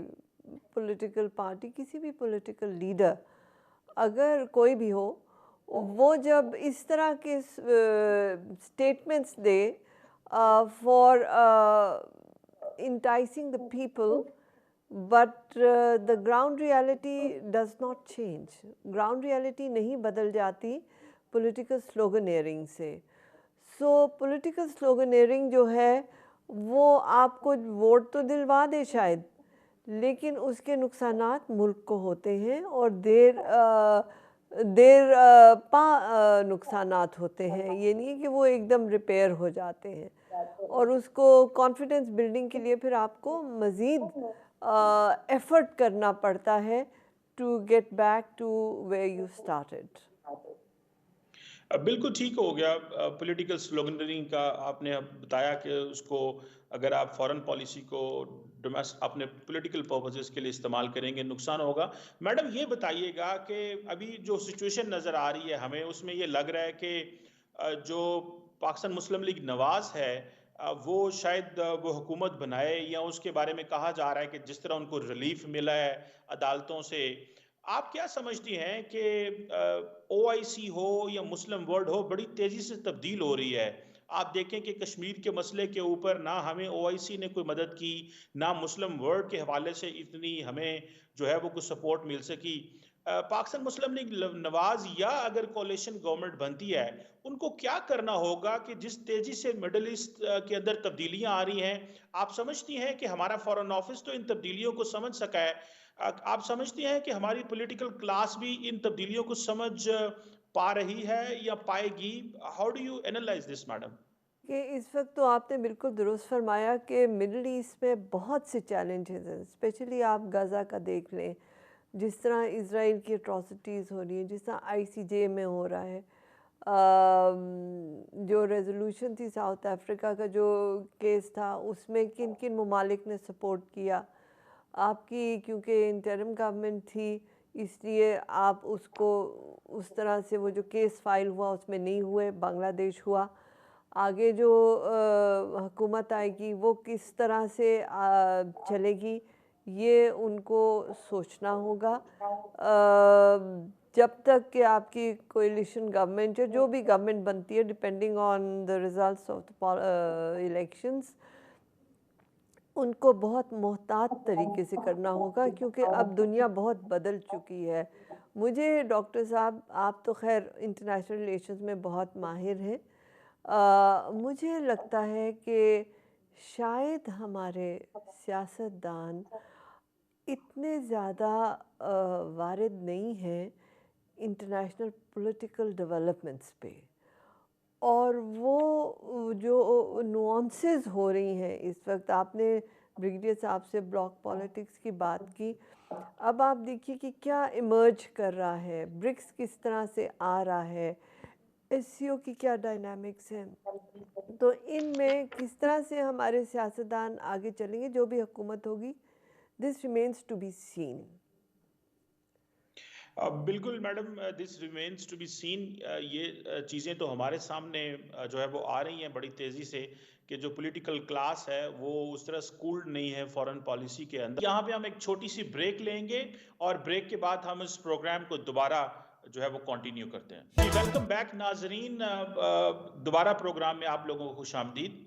पॉलिटिकल पार्टी, किसी भी पॉलिटिकल लीडर, अगर कोई भी हो, वो जब इस तरह के statements they for enticing the people, but the ground reality does not change. Ground reality नहीं बदल जाती political sloganeering से। So political sloganeering जो है वो आपको वोट तो दिलवा दे शायद, लेकिन उसके नुकसानात मुल्क को होते हैं और देर पा नुकसानात होते हैं। ये नहीं कि वो एकदम रिपेयर हो जाते हैं, और उसको कॉन्फिडेंस बिल्डिंग के लिए फिर आपको मज़ीद एफ़र्ट करना पड़ता है to get back to where you started. बिल्कुल ठीक हो गया। पॉलिटिकल स्लोगनरिंग का आपने बताया कि उसको अगर आप फॉरेन पॉलिसी को अपने पॉलिटिकल पर्पसेस के लिए इस्तेमाल करेंगे नुकसान होगा। मैडम ये बताइएगा कि अभी जो सिचुएशन नज़र आ रही है हमें, उसमें ये लग रहा है कि जो पाकिस्तान मुस्लिम लीग नवाज़ है वो शायद वो हुकूमत बनाए, या उसके बारे में कहा जा रहा है कि जिस तरह उनको रिलीफ मिला है अदालतों से। आप क्या समझती हैं कि ओआईसी हो या मुस्लिम वर्ल्ड हो, बड़ी तेजी से तब्दील हो रही है। आप देखें कि कश्मीर के मसले के ऊपर ना हमें ओआईसी ने कोई मदद की, ना मुस्लिम वर्ल्ड के हवाले से इतनी हमें जो है वो कुछ सपोर्ट मिल सकी। पाकिस्तान मुस्लिम लीग नवाज या अगर कोalition गवर्नमेंट बनती है, उनको क्या करना होगा कि जिस तेजी से मिडल ईस्ट के अंदर तब्दीलियां आ रही हैं, आप समझती हैं कि हमारा फॉरेन ऑफिस तो इन तब्दीलियों को समझ सका है, आप समझती हैं कि हमारी पॉलिटिकल क्लास भी इन तब्दीलियों को समझ पा रही है या पाएगी? How do you analyse this madam? कि इस वक्त तो आपने बिल्कुल दुरुस्त फरमाया कि मिडल ईस्ट में बहुत से चैलेंजेस हैं। स्पेशली आप गाज़ा का देख लें, जिस तरह इसराइल की अट्रॉसिटीज़ हो रही हैं, जिस तरह आईसीजे में हो रहा है। जो रेजोल्यूशन थी साउथ अफ्रीका का जो केस था, उसमें किन किन ममालिक ने सपोर्ट किया। आपकी क्योंकि इंटरिम गवर्नमेंट थी, इसलिए आप उसको उस तरह से वो जो केस फाइल हुआ उसमें नहीं हुए, बांग्लादेश हुआ। आगे जो हुकूमत आएगी वो किस तरह से चलेगी, ये उनको सोचना होगा। जब तक कि आपकी कोalition गवर्नमेंट जो भी गवर्नमेंट बनती है, depending on the results of the elections, उनको बहुत मोहतात तरीके से करना होगा, क्योंकि अब दुनिया बहुत बदल चुकी है। मुझे डॉक्टर साहब, आप तो खैर इंटरनेशनल रिलेशंस में बहुत माहिर हैं, मुझे लगता है कि शायद हमारे सियासतदान इतने ज़्यादा वारिद नहीं हैं इंटरनेशनल पॉलिटिकल डेवलपमेंट्स पे, और वो जो नुआंसेस हो रही हैं इस वक्त। आपने ब्रिगेडियर साहब से ब्लॉक पॉलिटिक्स की बात की, अब आप देखिए कि क्या इमर्ज कर रहा है, ब्रिक्स किस तरह से आ रहा है, एससीओ की क्या डायनामिक्स हैं। तो इनमें किस तरह से हमारे सियासतदान आगे चलेंगे, जो भी हुकूमत होगी, this remains to be seen. बिल्कुल madam, this remains to be seen. ये चीज़ें तो हमारे सामने जो है वो आ रही हैं बड़ी तेज़ी से, कि जो पॉलिटिकल क्लास है वो उस तरह स्कूल्ड नहीं है फॉरेन पॉलिसी के अंदर। यहाँ पे हम एक छोटी सी ब्रेक लेंगे, और ब्रेक के बाद हम इस प्रोग्राम को दोबारा जो है वो कंटिन्यू करते हैं। वेलकम बैक नाजरीन, दोबारा प्रोग्राम में आप लोगों को खुशामदीद।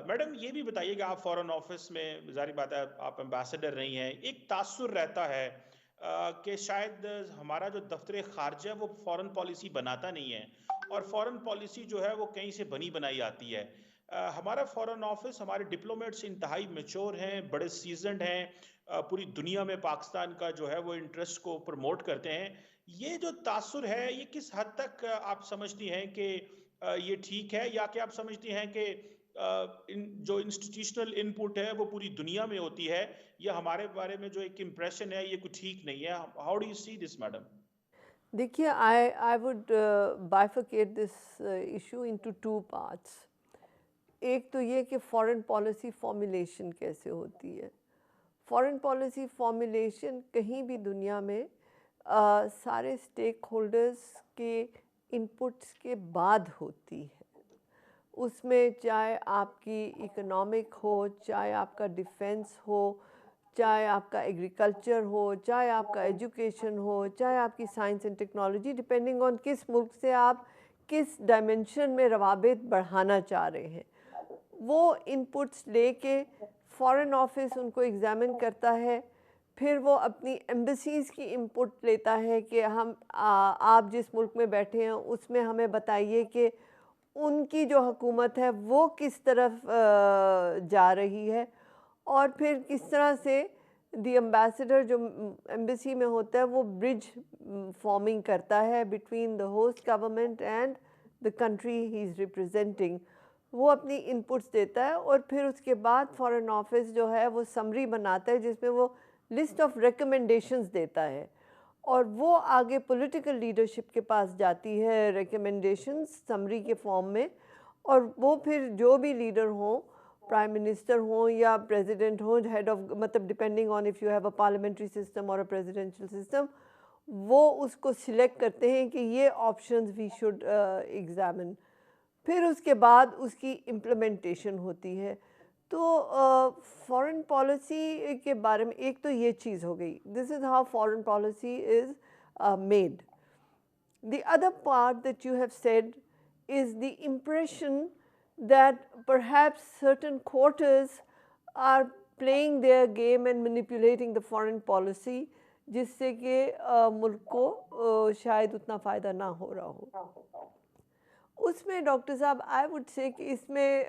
मैडम, ये भी बताइएगा, आप फॉरेन ऑफिस में जारी बात है आप एम्बेसडर रही हैं, एक तासुर रहता है कि शायद हमारा जो दफ्तर खारजा वो फॉरेन पॉलिसी बनाता नहीं है, और फॉरेन पॉलिसी जो है वो कहीं से बनी बनाई आती है। हमारा फॉरेन ऑफिस, हमारे डिप्लोमेट्स इंतहाई मैच्योर हैं, बड़े सीजनड हैं, पूरी दुनिया में पाकिस्तान का जो है वो इंटरेस्ट को प्रमोट करते हैं। ये जो तासुर है, ये किस हद तक आप समझती हैं कि ये ठीक है, या कि आप समझती हैं कि जो इंस्टीट्यूशनल इनपुट है वो पूरी दुनिया में होती है, या हमारे बारे में जो एक इम्प्रेशन है ये कुछ ठीक नहीं है? How do you see this madam? देखिए, I would bifurcate this issue into two parts. एक तो ये कि फॉरेन पॉलिसी फॉर्मुलेशन कैसे होती है। फॉरेन पॉलिसी फॉर्मुलेशन कहीं भी दुनिया में सारे स्टेक होल्डर्स के इनपुट्स के बाद होती है। उसमें चाहे आपकी इकोनॉमिक हो, चाहे आपका डिफेंस हो, चाहे आपका एग्रीकल्चर हो, चाहे आपका एजुकेशन हो, चाहे आपकी science and technology, depending on किस मुल्क से आप किस डायमेंशन में रवाबित बढ़ाना चाह रहे हैं, वो इनपुट्स लेके फॉरेन ऑफिस उनको एग्ज़ामिन करता है। फिर वो अपनी एम्बेसीज़ की इनपुट लेता है कि आप जिस मुल्क में बैठे हैं उसमें हमें बताइए कि उनकी जो हुकूमत है वो किस तरफ जा रही है, और फिर किस तरह से दी एम्बेसडर जो एम्बेसी में होता है वो ब्रिज फॉर्मिंग करता है between the host government and the country he is representing. वो अपनी इनपुट्स देता है, और फिर उसके बाद फॉरेन ऑफिस जो है वो समरी बनाता है जिसमें वो लिस्ट ऑफ रिकमेंडेशंस देता है, और वो आगे पॉलिटिकल लीडरशिप के पास जाती है रिकमेंडेशंस समरी के फॉर्म में। और वो फिर जो भी लीडर हों, प्राइम मिनिस्टर हों या प्रेसिडेंट हों, हेड ऑफ, मतलब depending on if you have a parliamentary system और अ प्रेसिडेंशियल सिस्टम, वो उसको सिलेक्ट करते हैं कि ये ऑप्शंस वी शुड एग्जामिन। फिर उसके बाद उसकी इम्प्लीमेंटेशन होती है। तो फॉरेन पॉलिसी के बारे में एक तो ये चीज़ हो गई, this is how foreign policy is made. The other part that you have said is the impression that perhaps certain quarters are playing their game and manipulating the foreign policy, जिससे कि मुल्क को शायद उतना फ़ायदा ना हो रहा हो। उसमें डॉक्टर साहब आई वुड से कि इसमें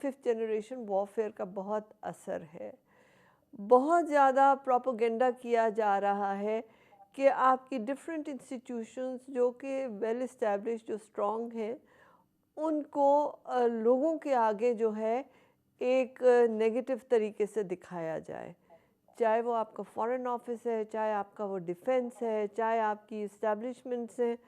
फिफ्थ जनरेशन वॉरफेयर का बहुत असर है। बहुत ज़्यादा प्रोपेगेंडा किया जा रहा है कि आपकी डिफरेंट इंस्टीट्यूशंस जो कि वेल इस्टेब्लिश जो स्ट्रॉन्ग हैं उनको लोगों के आगे जो है एक नेगेटिव तरीके से दिखाया जाए, चाहे वो आपका फॉरेन ऑफिस है, चाहे आपका वो डिफेंस है, चाहे आपकी इस्टेब्लिशमेंट्स हैं।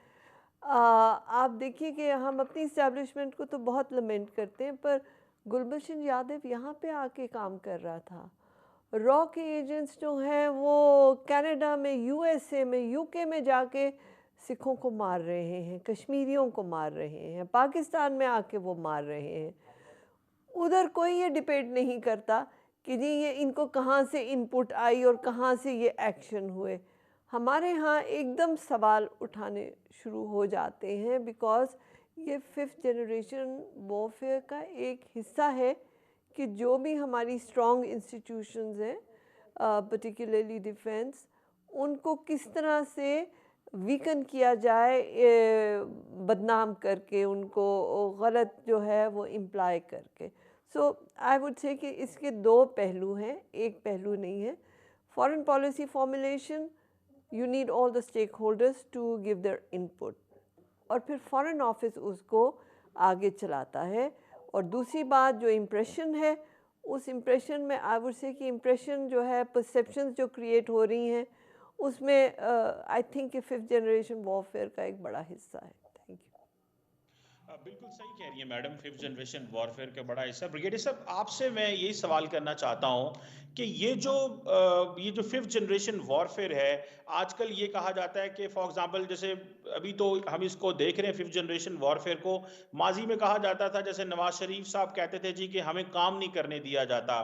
आप देखिए कि हम अपनी इस्टेब्लिशमेंट को तो बहुत लमेंट करते हैं, पर गुलबशन यादव यहाँ पे आके काम कर रहा था। रॉ के एजेंट्स जो हैं वो कनाडा में, यूएसए में, यूके में जाके सिखों को मार रहे हैं, कश्मीरियों को मार रहे हैं, पाकिस्तान में आके वो मार रहे हैं। उधर कोई ये डिबेट नहीं करता कि जी ये इनको कहाँ से इनपुट आई और कहाँ से ये एक्शन हुए। हमारे यहाँ एकदम सवाल उठाने शुरू हो जाते हैं, बिकॉज़ ये फिफ्थ जनरेशन वॉरफेयर का एक हिस्सा है कि जो भी हमारी स्ट्रॉन्ग इंस्टीट्यूशंस हैं, पर्टिकुलरली डिफेंस, उनको किस तरह से वीकन किया जाए, बदनाम करके, उनको गलत जो है वो इम्प्लाई करके। सो आई वुड से कि इसके दो पहलू हैं, एक पहलू नहीं है। Foreign policy formulation, you need all the stake holders to give their input, और फिर फॉरेन ऑफिस उसको आगे चलाता है। और दूसरी बात जो इम्प्रेशन है, उस इम्प्रेशन में आई वुड से कि इम्प्रेशन जो है, परसेप्शंस जो क्रिएट हो रही हैं, उसमें आई थिंक कि फिफ्थ जनरेशन वॉरफेयर का एक बड़ा हिस्सा है। Thank you. बिल्कुल सही कह रही है मैडम, फिफ्थ जनरेशन वॉरफेयर का बड़ा हिस्सा। ब्रिगेडियर साहब, आपसे मैं यही सवाल करना चाहता हूँ कि ये जो फिफ्थ जनरेशन वॉरफेयर है, आजकल ये कहा जाता है कि फॉर एग्जांपल जैसे अभी तो हम इसको देख रहे हैं फिफ्थ जनरेशन वॉरफेयर को, माजी में कहा जाता था, जैसे नवाज शरीफ साहब कहते थे जी कि हमें काम नहीं करने दिया जाता,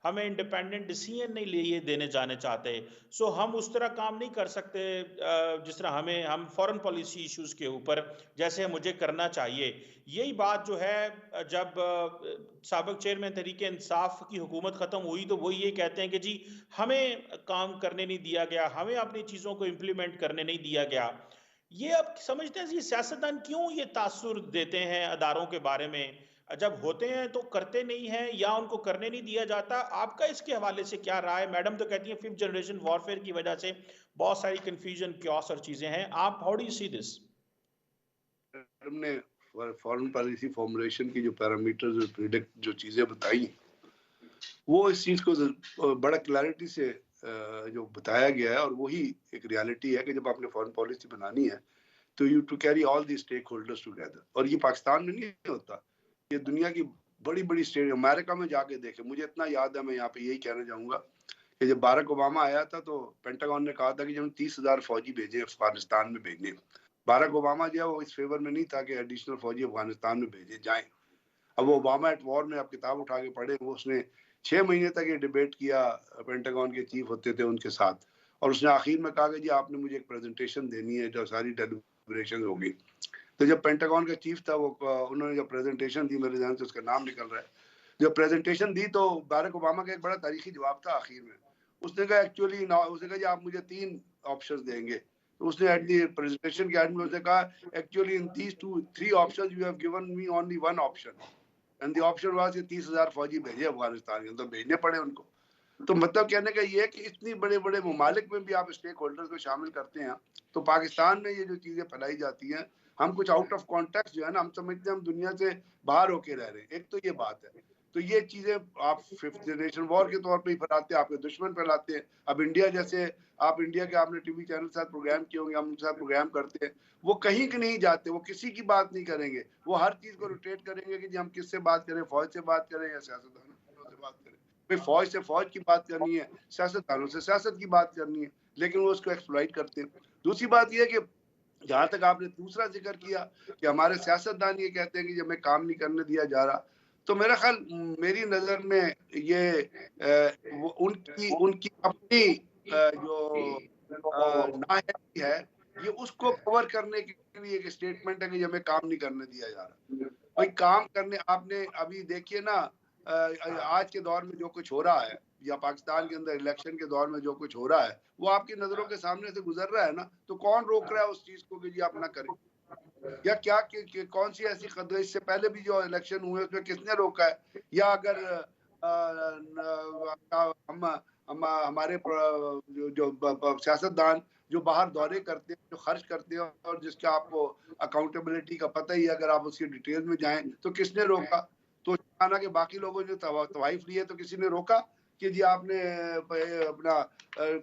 हमें इंडिपेंडेंट डिसीजन नहीं लिए देने जाने चाहते, सो हम उस तरह काम नहीं कर सकते जिस तरह हम फॉरेन पॉलिसी इश्यूज के ऊपर जैसे मुझे करना चाहिए। यही बात जो है जब साबिक चेयरमैन तहरीक इंसाफ की हुकूमत ख़त्म हुई तो वो ये कहते हैं कि जी हमें काम करने नहीं दिया गया, हमें अपनी चीज़ों को इम्प्लीमेंट करने नहीं दिया गया। ये अब समझते हैं जी सियासतदान क्यों ये तासुर देते हैं अदारों के बारे में, जब होते हैं तो करते नहीं हैं या उनको करने नहीं दिया जाता। आपका इसके हवाले से क्या राय? मैडम तो कहती हैं फिफ्थ जनरेशन वॉरफेयर की वजह से बहुत सारी कंफ्यूजन, क्योस और चीजें हैं। आप how do you see this? हमने फॉरेन पॉलिसी फॉर्मुलेशन की जो पैरामीटर्स और प्रिडिक्ट जो चीजें बताई, वो इस चीज को बड़ा क्लैरिटी से जो बताया गया है, और वही एक रियलिटी है कि जब आपने फॉरेन पॉलिसी बनानी है तो you to carry all the stake holders together. और ये पाकिस्तान में नहीं होता, ये दुनिया की बड़ी बड़ी स्टेट, अमेरिका में जाके देखे। मुझे इतना याद है, मैं यहाँ पे यही कहना चाहूंगा कि जब बाराक ओबामा आया था तो पेंटागन ने कहा था कि हम 30,000 फौजी भेजे अफगानिस्तान में भेजने। बाराक ओबामा जो है वो इस फेवर में नहीं था कि एडिशनल फौजी अफगानिस्तान में भेजे जाएं। अब वो ओबामा एट वॉर में आप किताब उठा के पढ़े, वो उसने 6 महीने तक ये डिबेट किया पेंटागन के चीफ होते थे उनके साथ, और उसने आखिर में कहा कि जी आपने मुझे एक प्रेजेंटेशन देनी है, जो सारी डेलिब्रेशन होगी। तो जब पेंटागन का चीफ था वो, उन्होंने जब प्रेजेंटेशन दी, मेरे ध्यान से उसका नाम निकल रहा है, जब प्रेजेंटेशन दी तो बाराक ओबामा का एक बड़ा तारीखी जवाब था आखिर में। उसने कहा एक्चुअली, उसने कहा जी आप मुझे 3 ऑप्शंस देंगे। तो उसने एट दी प्रेजेंटेशन के एंड में उसने कहा actually in these 3 options you have given me only 1 option, and the option was कि 30,000 फौजी भेजे अफगानिस्तान के, तो भेजने पड़े उनको। तो मतलब कहने का ये है कि इतनी बड़े बड़े ममालिक में भी आप स्टेक होल्डर्स को शामिल करते हैं, तो पाकिस्तान में ये जो चीजें फैलाई जाती हैं, हम कुछ आउट ऑफ कॉन्टेक्स्ट जो है ना, हम समझते हैं हम दुनिया से बाहर होके रह रहे हैं। एक तो ये बात है, तो ये चीजें आप फिफ्थ जनरेशन वॉर के तौर पे ही फैलाते हैं, आपके दुश्मन फैलाते हैं। अब इंडिया जैसे, आप इंडिया के आपने टीवी चैनल के साथ प्रोग्राम किए होंगे, हम उनके साथ प्रोग्राम करते हैं, वो कहीं की नहीं जाते, वो किसी की बात नहीं करेंगे, वो हर चीज को रोटेट करेंगे कि जी हम किससे बात करें, फौज से बात करें या सियासतदानों से बात करें। भाई फौज से फौज की बात करनी है, सियासतदानों से सियासत की बात करनी है, लेकिन वो उसको एक्सप्लॉइट करते हैं। दूसरी बात यह है कि जहां तक आपने दूसरा जिक्र किया कि हमारे सियासतदान ये कहते हैं कि हमें काम नहीं करने दिया जा रहा, तो मेरा ख्याल मेरी नजर में ये उनकी उनकी अपनी जो नाअहली है, ये उसको कवर करने के लिए एक स्टेटमेंट है कि हमें काम नहीं करने दिया जा रहा। भाई काम करने, आपने अभी देखिए ना, आज के दौर में जो कुछ हो रहा है या पाकिस्तान के अंदर इलेक्शन के दौर में जो कुछ हो रहा है वो आपकी नजरों के सामने से गुजर रहा है ना, तो कौन रोक रहा है उस चीज को कि जी आप ना करें? या क्या कौन सी ऐसी कदम, इससे पहले भी जो इलेक्शन हुए उसमें किसने रोका है? या अगर हम हमारे जो सियासतदान जो बाहर दौरे करते हैं, जो खर्च करते हैं और जिसका आपको अकाउंटेबिलिटी का पता ही है, अगर आप उसकी डिटेल में जाएं तो किसने रोका? तो माना कि बाकी लोगों ने तवाइफ ली है तो किसी ने रोका कि जी आपने अपना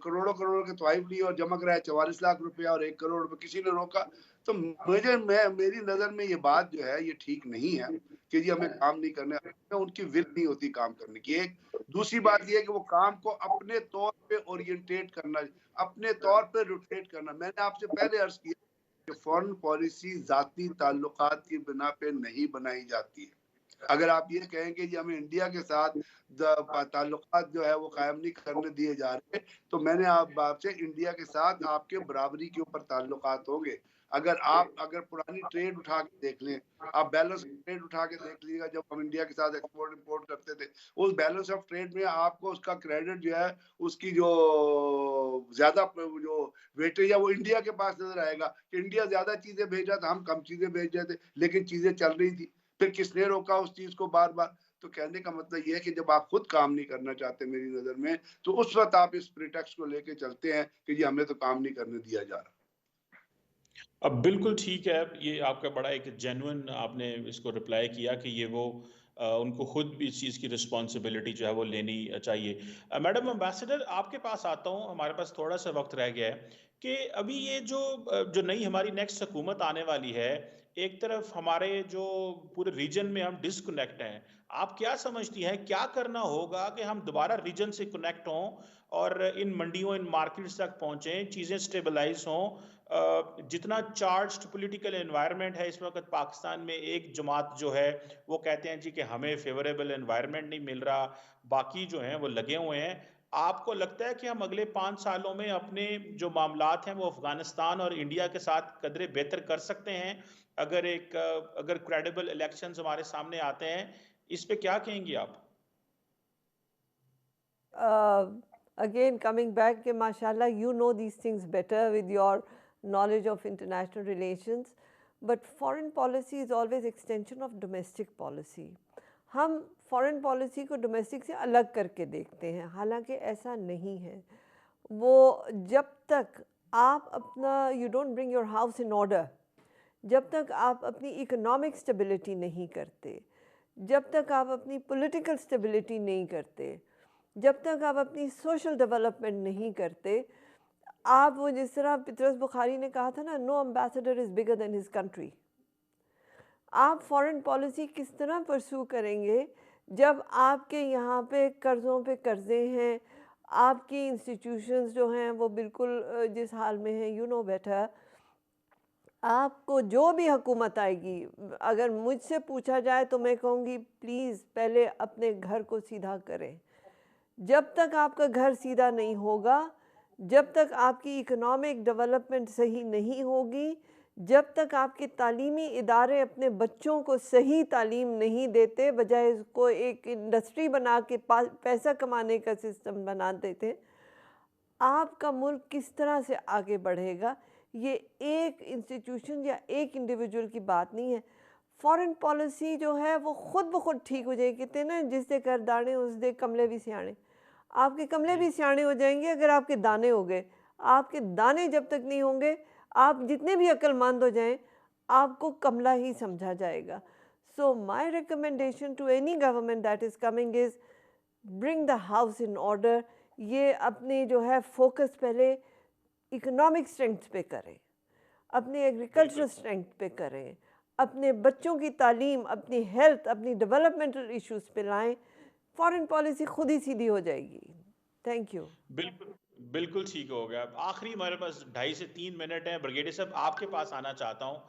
करोड़ों करोड़ के तवाइफ ली और जमा कराया 44 लाख रुपया और 1 करोड़ रुपए, किसी ने रोका? तो मेरी नजर में ये बात जो है ये ठीक नहीं है कि जी हमें काम नहीं करने, उनकी विल नहीं होती काम करने की। एक दूसरी बात ये है कि वो काम को अपने तौर पे ओरिएंटेट करना, अपने तौर पे रोटेट करना। मैंने आपसे पहले अर्ज किया कि फॉरेन पॉलिसी जाती ताल्लुकात की बिना पे नहीं बनाई जाती है। अगर आप ये कहेंगे जी हमें इंडिया के साथ ताल्लुकात जो है वो कायम नहीं करने दिए जा रहे, तो मैंने आपसे इंडिया के साथ आपके बराबरी के ऊपर ताल्लुकात होंगे। अगर पुरानी ट्रेड उठा के देख लें, आप बैलेंस ट्रेड उठा के देख लीजिएगा, जब हम इंडिया के साथ एक्सपोर्ट इंपोर्ट करते थे, उस बैलेंस ऑफ ट्रेड में आपको उसका क्रेडिट जो है, उसकी जो ज्यादा जो वेटेज है वो इंडिया के पास नजर आएगा कि इंडिया ज्यादा चीजें भेज रहा था, हम कम चीजें भेज रहे थे, लेकिन चीजें चल रही थी। फिर किसने रोका उस चीज को बार बार? तो कहने का मतलब ये है कि जब आप खुद काम नहीं करना चाहते मेरी नजर में, तो उस वक्त आप इस प्रीटेक्स्ट को लेके चलते हैं कि जी हमें तो काम नहीं करने दिया जा रहा। अब बिल्कुल ठीक है, ये आपका बड़ा एक जेन्युइन आपने इसको रिप्लाई किया कि ये वो उनको खुद भी इस चीज़ की रिस्पॉन्सिबिलिटी जो है वो लेनी चाहिए। मैडम एम्बेसडर, आपके पास आता हूँ, हमारे पास थोड़ा सा वक्त रह गया है कि अभी ये जो नई हमारी नेक्स्ट हुकूमत आने वाली है, एक तरफ हमारे जो पूरे रीजन में हम डिसकनेक्ट हैं, आप क्या समझती हैं क्या करना होगा कि हम दोबारा रीजन से कनेक्ट हों और इन मंडियों, इन मार्केट्स तक पहुँचें, चीज़ें स्टेबलाइज हों? जितना चार्ज्ड पॉलिटिकल एनवायरनमेंट है इस वक्त पाकिस्तान में, एक जमात जो है वो कहते हैं जी कि हमें फेवरेबल एनवायरनमेंट नहीं मिल रहा, बाकी जो हैं वो लगे हुए हैं। आपको लगता है कि हम अगले 5 सालों में अपने जो मामलात हैं वो अफगानिस्तान और इंडिया के साथ कदरे बेहतर कर सकते हैं अगर क्रेडिबल इलेक्शंस हमारे सामने आते हैं? इस पे क्या कहेंगी आप? Again, coming back, कि माशाल्लाह you know these things better with your knowledge of international relations, but foreign policy is always extension of domestic policy. हम foreign policy को domestic से अलग करके देखते हैं, हालांकि ऐसा नहीं है। वो जब तक आप अपना you don't bring your house in order, जब तक आप अपनी इकोनॉमिक स्टेबिलिटी नहीं करते, जब तक आप अपनी पॉलिटिकल स्टेबिलिटी नहीं करते, जब तक आप अपनी सोशल डेवलपमेंट नहीं करते, आप वो जिस तरह पतरस बुखारी ने कहा था ना, no ambassador is bigger than his country. आप फॉरेन पॉलिसी किस तरह परस्यू करेंगे जब आपके यहाँ पे कर्ज़ों पे कर्ज़े हैं, आपकी इंस्टीट्यूशंस जो हैं वो बिल्कुल जिस हाल में हैं, यू नो बेटर। आपको जो भी हुकूमत आएगी, अगर मुझसे पूछा जाए तो मैं कहूँगी प्लीज़ पहले अपने घर को सीधा करें। जब तक आपका घर सीधा नहीं होगा, जब तक आपकी इकोनॉमिक डेवलपमेंट सही नहीं होगी, जब तक आपके तालीमी इदारे अपने बच्चों को सही तालीम नहीं देते, बजाय इसको एक इंडस्ट्री बना के पैसा कमाने का सिस्टम बना देते, आपका मुल्क किस तरह से आगे बढ़ेगा? ये एक इंस्टीट्यूशन या एक इंडिविजुअल की बात नहीं है। फॉरेन पॉलिसी जो है वो खुद ब खुद ठीक हो जाएगी। कहते हैं ना, जिससे कर दाने उस दे कमले भी सियाने। आपके कमले भी सियाने हो जाएंगे अगर आपके दाने हो गए। आपके दाने जब तक नहीं होंगे, आप जितने भी अक्लमंद हो जाएं, आपको कमला ही समझा जाएगा। So my recommendation to any government that is coming is bring the house in order. ये अपनी जो है फोकस पहले इकोनॉमिक स्ट्रेंथ पे करें, अपनी एग्रीकल्चरल स्ट्रेंथ पे करें, अपने बच्चों की तालीम, अपनी हेल्थ, अपनी डेवलपमेंटल इश्यूज़ पे लाएं। फॉरेन पॉलिसी खुद ही सीधी हो जाएगी। Thank you. बिल्कुल बिल्कुल ठीक हो गया। आखिरी हमारे पास 2.5 से 3 मिनट हैं। ब्रिगेडियर साहब आपके पास आना चाहता हूँ।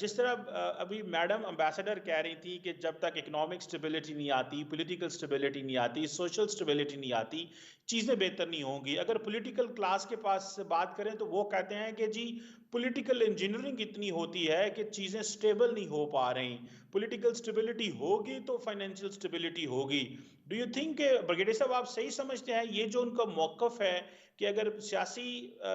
जिस तरह अभी मैडम एम्बेसडर कह रही थी कि जब तक इकोनॉमिक स्टेबिलिटी नहीं आती, पॉलिटिकल स्टेबिलिटी नहीं आती, सोशल स्टेबिलिटी नहीं आती, चीज़ें बेहतर नहीं होंगी। अगर पॉलिटिकल क्लास के पास बात करें तो वो कहते हैं कि जी पॉलिटिकल इंजीनियरिंग इतनी होती है कि चीज़ें स्टेबल नहीं हो पा रही। पॉलिटिकल स्टेबिलिटी होगी तो फाइनेंशियल स्टेबिलिटी होगी। डू यू थिंक ब्रिगेडियर साहब आप सही समझते हैं ये जो उनका मौक़िफ़ है कि अगर सियासी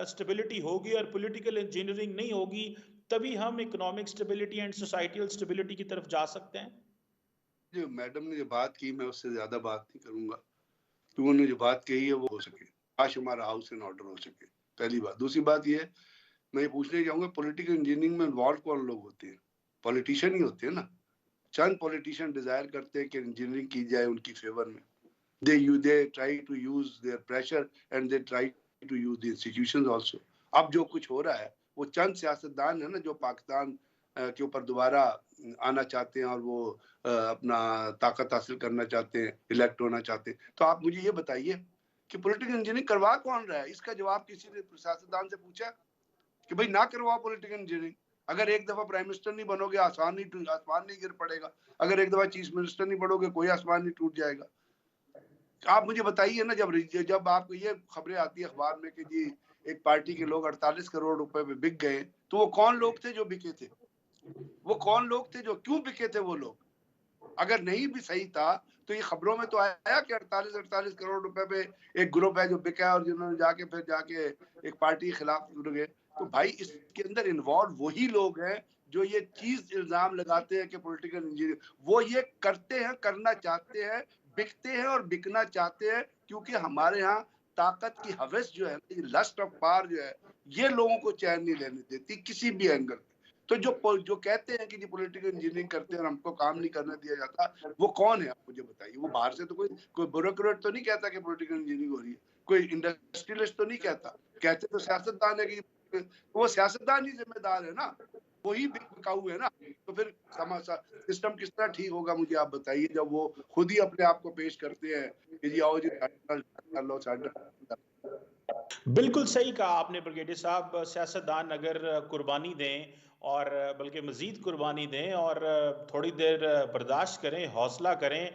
स्टेबिलिटी होगी और पॉलिटिकल इंजीनियरिंग नहीं होगी तभी हम economic stability and societal stability की तरफ जा सकते हैं? जो मैडम ने जो बात की मैं उससे ज्यादा बात नहीं करूंगा, तो उन्होंने जो बात कही है वो हो सके, आज हमारा हाउस एंड ऑर्डर हो सके। पहली बात। दूसरी बात ये है, मैं ये पूछने जाऊंगा पॉलिटिकल इंजीनियरिंग में इन्वॉल्व कौन लोग होते हैं? पॉलिटिशियन ही होते हैं ना। चंद पॉलिटिशियन डिजायर करते हैं कि इंजीनियरिंग की जाए उनकी फेवर में। they try to use their pressure and they try to use the institutions also. अब जो कुछ हो रहा है वो चंद सियासतदान है ना जो पाकिस्तान के ऊपर दोबारा आना चाहते हैं और वो अपना ताकत हासिल करना चाहते हैं, इलेक्ट होना चाहते हैं। तो आप मुझे ये बताइए कि पॉलिटिकल इंजीनियरिंग करवा कौन रहा है? इसका जवाब किसी ने सियासतदान से पूछा कि भाई ना करवाओ पॉलिटिकल इंजीनियरिंग। अगर एक दफा प्राइम मिनिस्टर नहीं बनोगे आसमान नहीं गिर पड़ेगा। अगर एक दफा चीफ मिनिस्टर नहीं बनोगे कोई आसमान नहीं टूट जाएगा। आप मुझे बताइए ना, जब जब आपको ये खबरें आती है अखबार में कि जी एक पार्टी के लोग 48 करोड़ रुपए में बिक गए, तो वो कौन लोग थे जो बिके थे? वो कौन लोग थे जो क्यों बिके थे वो लोग? अगर नहीं भी सही था तो ये खबरों में तो आया कि 48 करोड़ रुपए पे एक ग्रुप है जो बिका है और जिन्होंने जाके एक पार्टी के खिलाफ जुड़ गए। तो भाई इसके अंदर इन्वॉल्व वही लोग हैं जो ये चीज इल्जाम लगाते हैं कि पॉलिटिकल इंजीनियर, वो ये करते हैं, करना चाहते हैं, बिकते हैं और बिकना चाहते हैं, क्योंकि हमारे यहाँ ताकत की हवस जो है, लस्ट ऑफ पावर जो है, ये लोगों को चैन नहीं लेने देती किसी भी एंगल। तो जो कहते हैं कि जी पॉलिटिकल इंजीनियरिंग करते हैं और हमको काम नहीं करने दिया जाता, वो कौन है आप मुझे बताइए? वो बाहर से तो कोई ब्यूरोक्रेट तो नहीं कहता कि पॉलिटिकल इंजीनियरिंग हो रही है, कोई इंडस्ट्रियलिस्ट तो नहीं कहता। कहते तो सियासतदान है कि वो सियासतदान ही जिम्मेदार है ना, वही बिकाऊ है ना। तो फिर सिस्टम किस तरह ठीक होगा मुझे आप बताइए, जब वो खुद ही अपने आप को पेश करते हैं कि जी आओ जी कर लो साढ़े। बिल्कुल सही कहा आपने ब्रिगेडियर साहब। सियासतदान अगर कुर्बानी दें और बल्कि मज़ीद कुर्बानी दें और थोड़ी देर बर्दाश्त करें, हौसला करें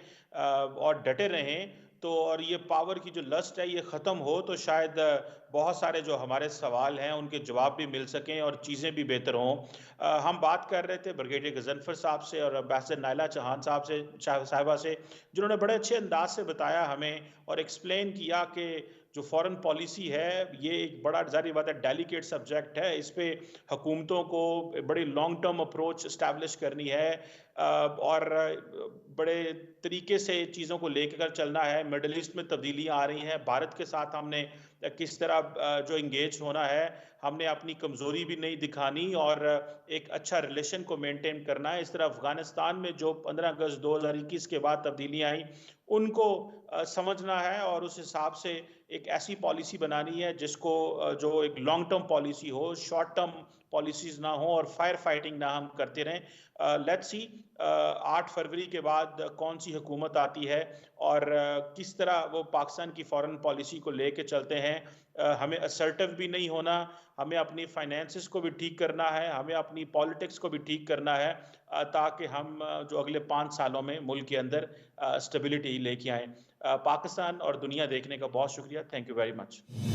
और डटे रहें, तो और ये पावर की जो लस्ट है ये ख़त्म हो तो शायद बहुत सारे जो हमारे सवाल हैं उनके जवाब भी मिल सकें और चीज़ें भी बेहतर हों। हम बात कर रहे थे ब्रिगेडियर गजनफर साहब से और एम्बेसडर नायला चौहान साहिबा से, जिन्होंने बड़े अच्छे अंदाज से बताया हमें और एक्सप्लेन किया कि जो फॉरेन पॉलिसी है ये एक बड़ा ज़ाहिर बात है डेलिकेट सब्जेक्ट है। इस पे हुकूमतों को बड़ी लॉन्ग टर्म अप्रोच इस्टेब्लिश करनी है और बड़े तरीके से चीज़ों को लेकर चलना है। मिडल ईस्ट में तब्दीलियाँ आ रही हैं, भारत के साथ हमने किस तरह जो इंगेज होना है, हमने अपनी कमज़ोरी भी नहीं दिखानी और एक अच्छा रिलेशन को मेंटेन करना है। इस तरह अफ़गानिस्तान में जो 15 अगस्त 2021 के बाद तब्दीलियाँ आई उनको समझना है और उस हिसाब से एक ऐसी पॉलिसी बनानी है जिसको जो एक लॉन्ग टर्म पॉलिसी हो, शॉर्ट टर्म पॉलिसीज ना हो और फायर फाइटिंग ना हम करते रहें। लेट्स सी 8 फरवरी के बाद कौन सी हुकूमत आती है और किस तरह वो पाकिस्तान की फॉरेन पॉलिसी को लेके चलते हैं। हमें असर्टिव भी नहीं होना, हमें अपनी फाइनेंसेस को भी ठीक करना है, हमें अपनी पॉलिटिक्स को भी ठीक करना है ताकि हम जो अगले 5 सालों में मुल्क के अंदर स्टेबिलिटी लेके आएँ। पाकिस्तान और दुनिया देखने का बहुत शुक्रिया। Thank you very much.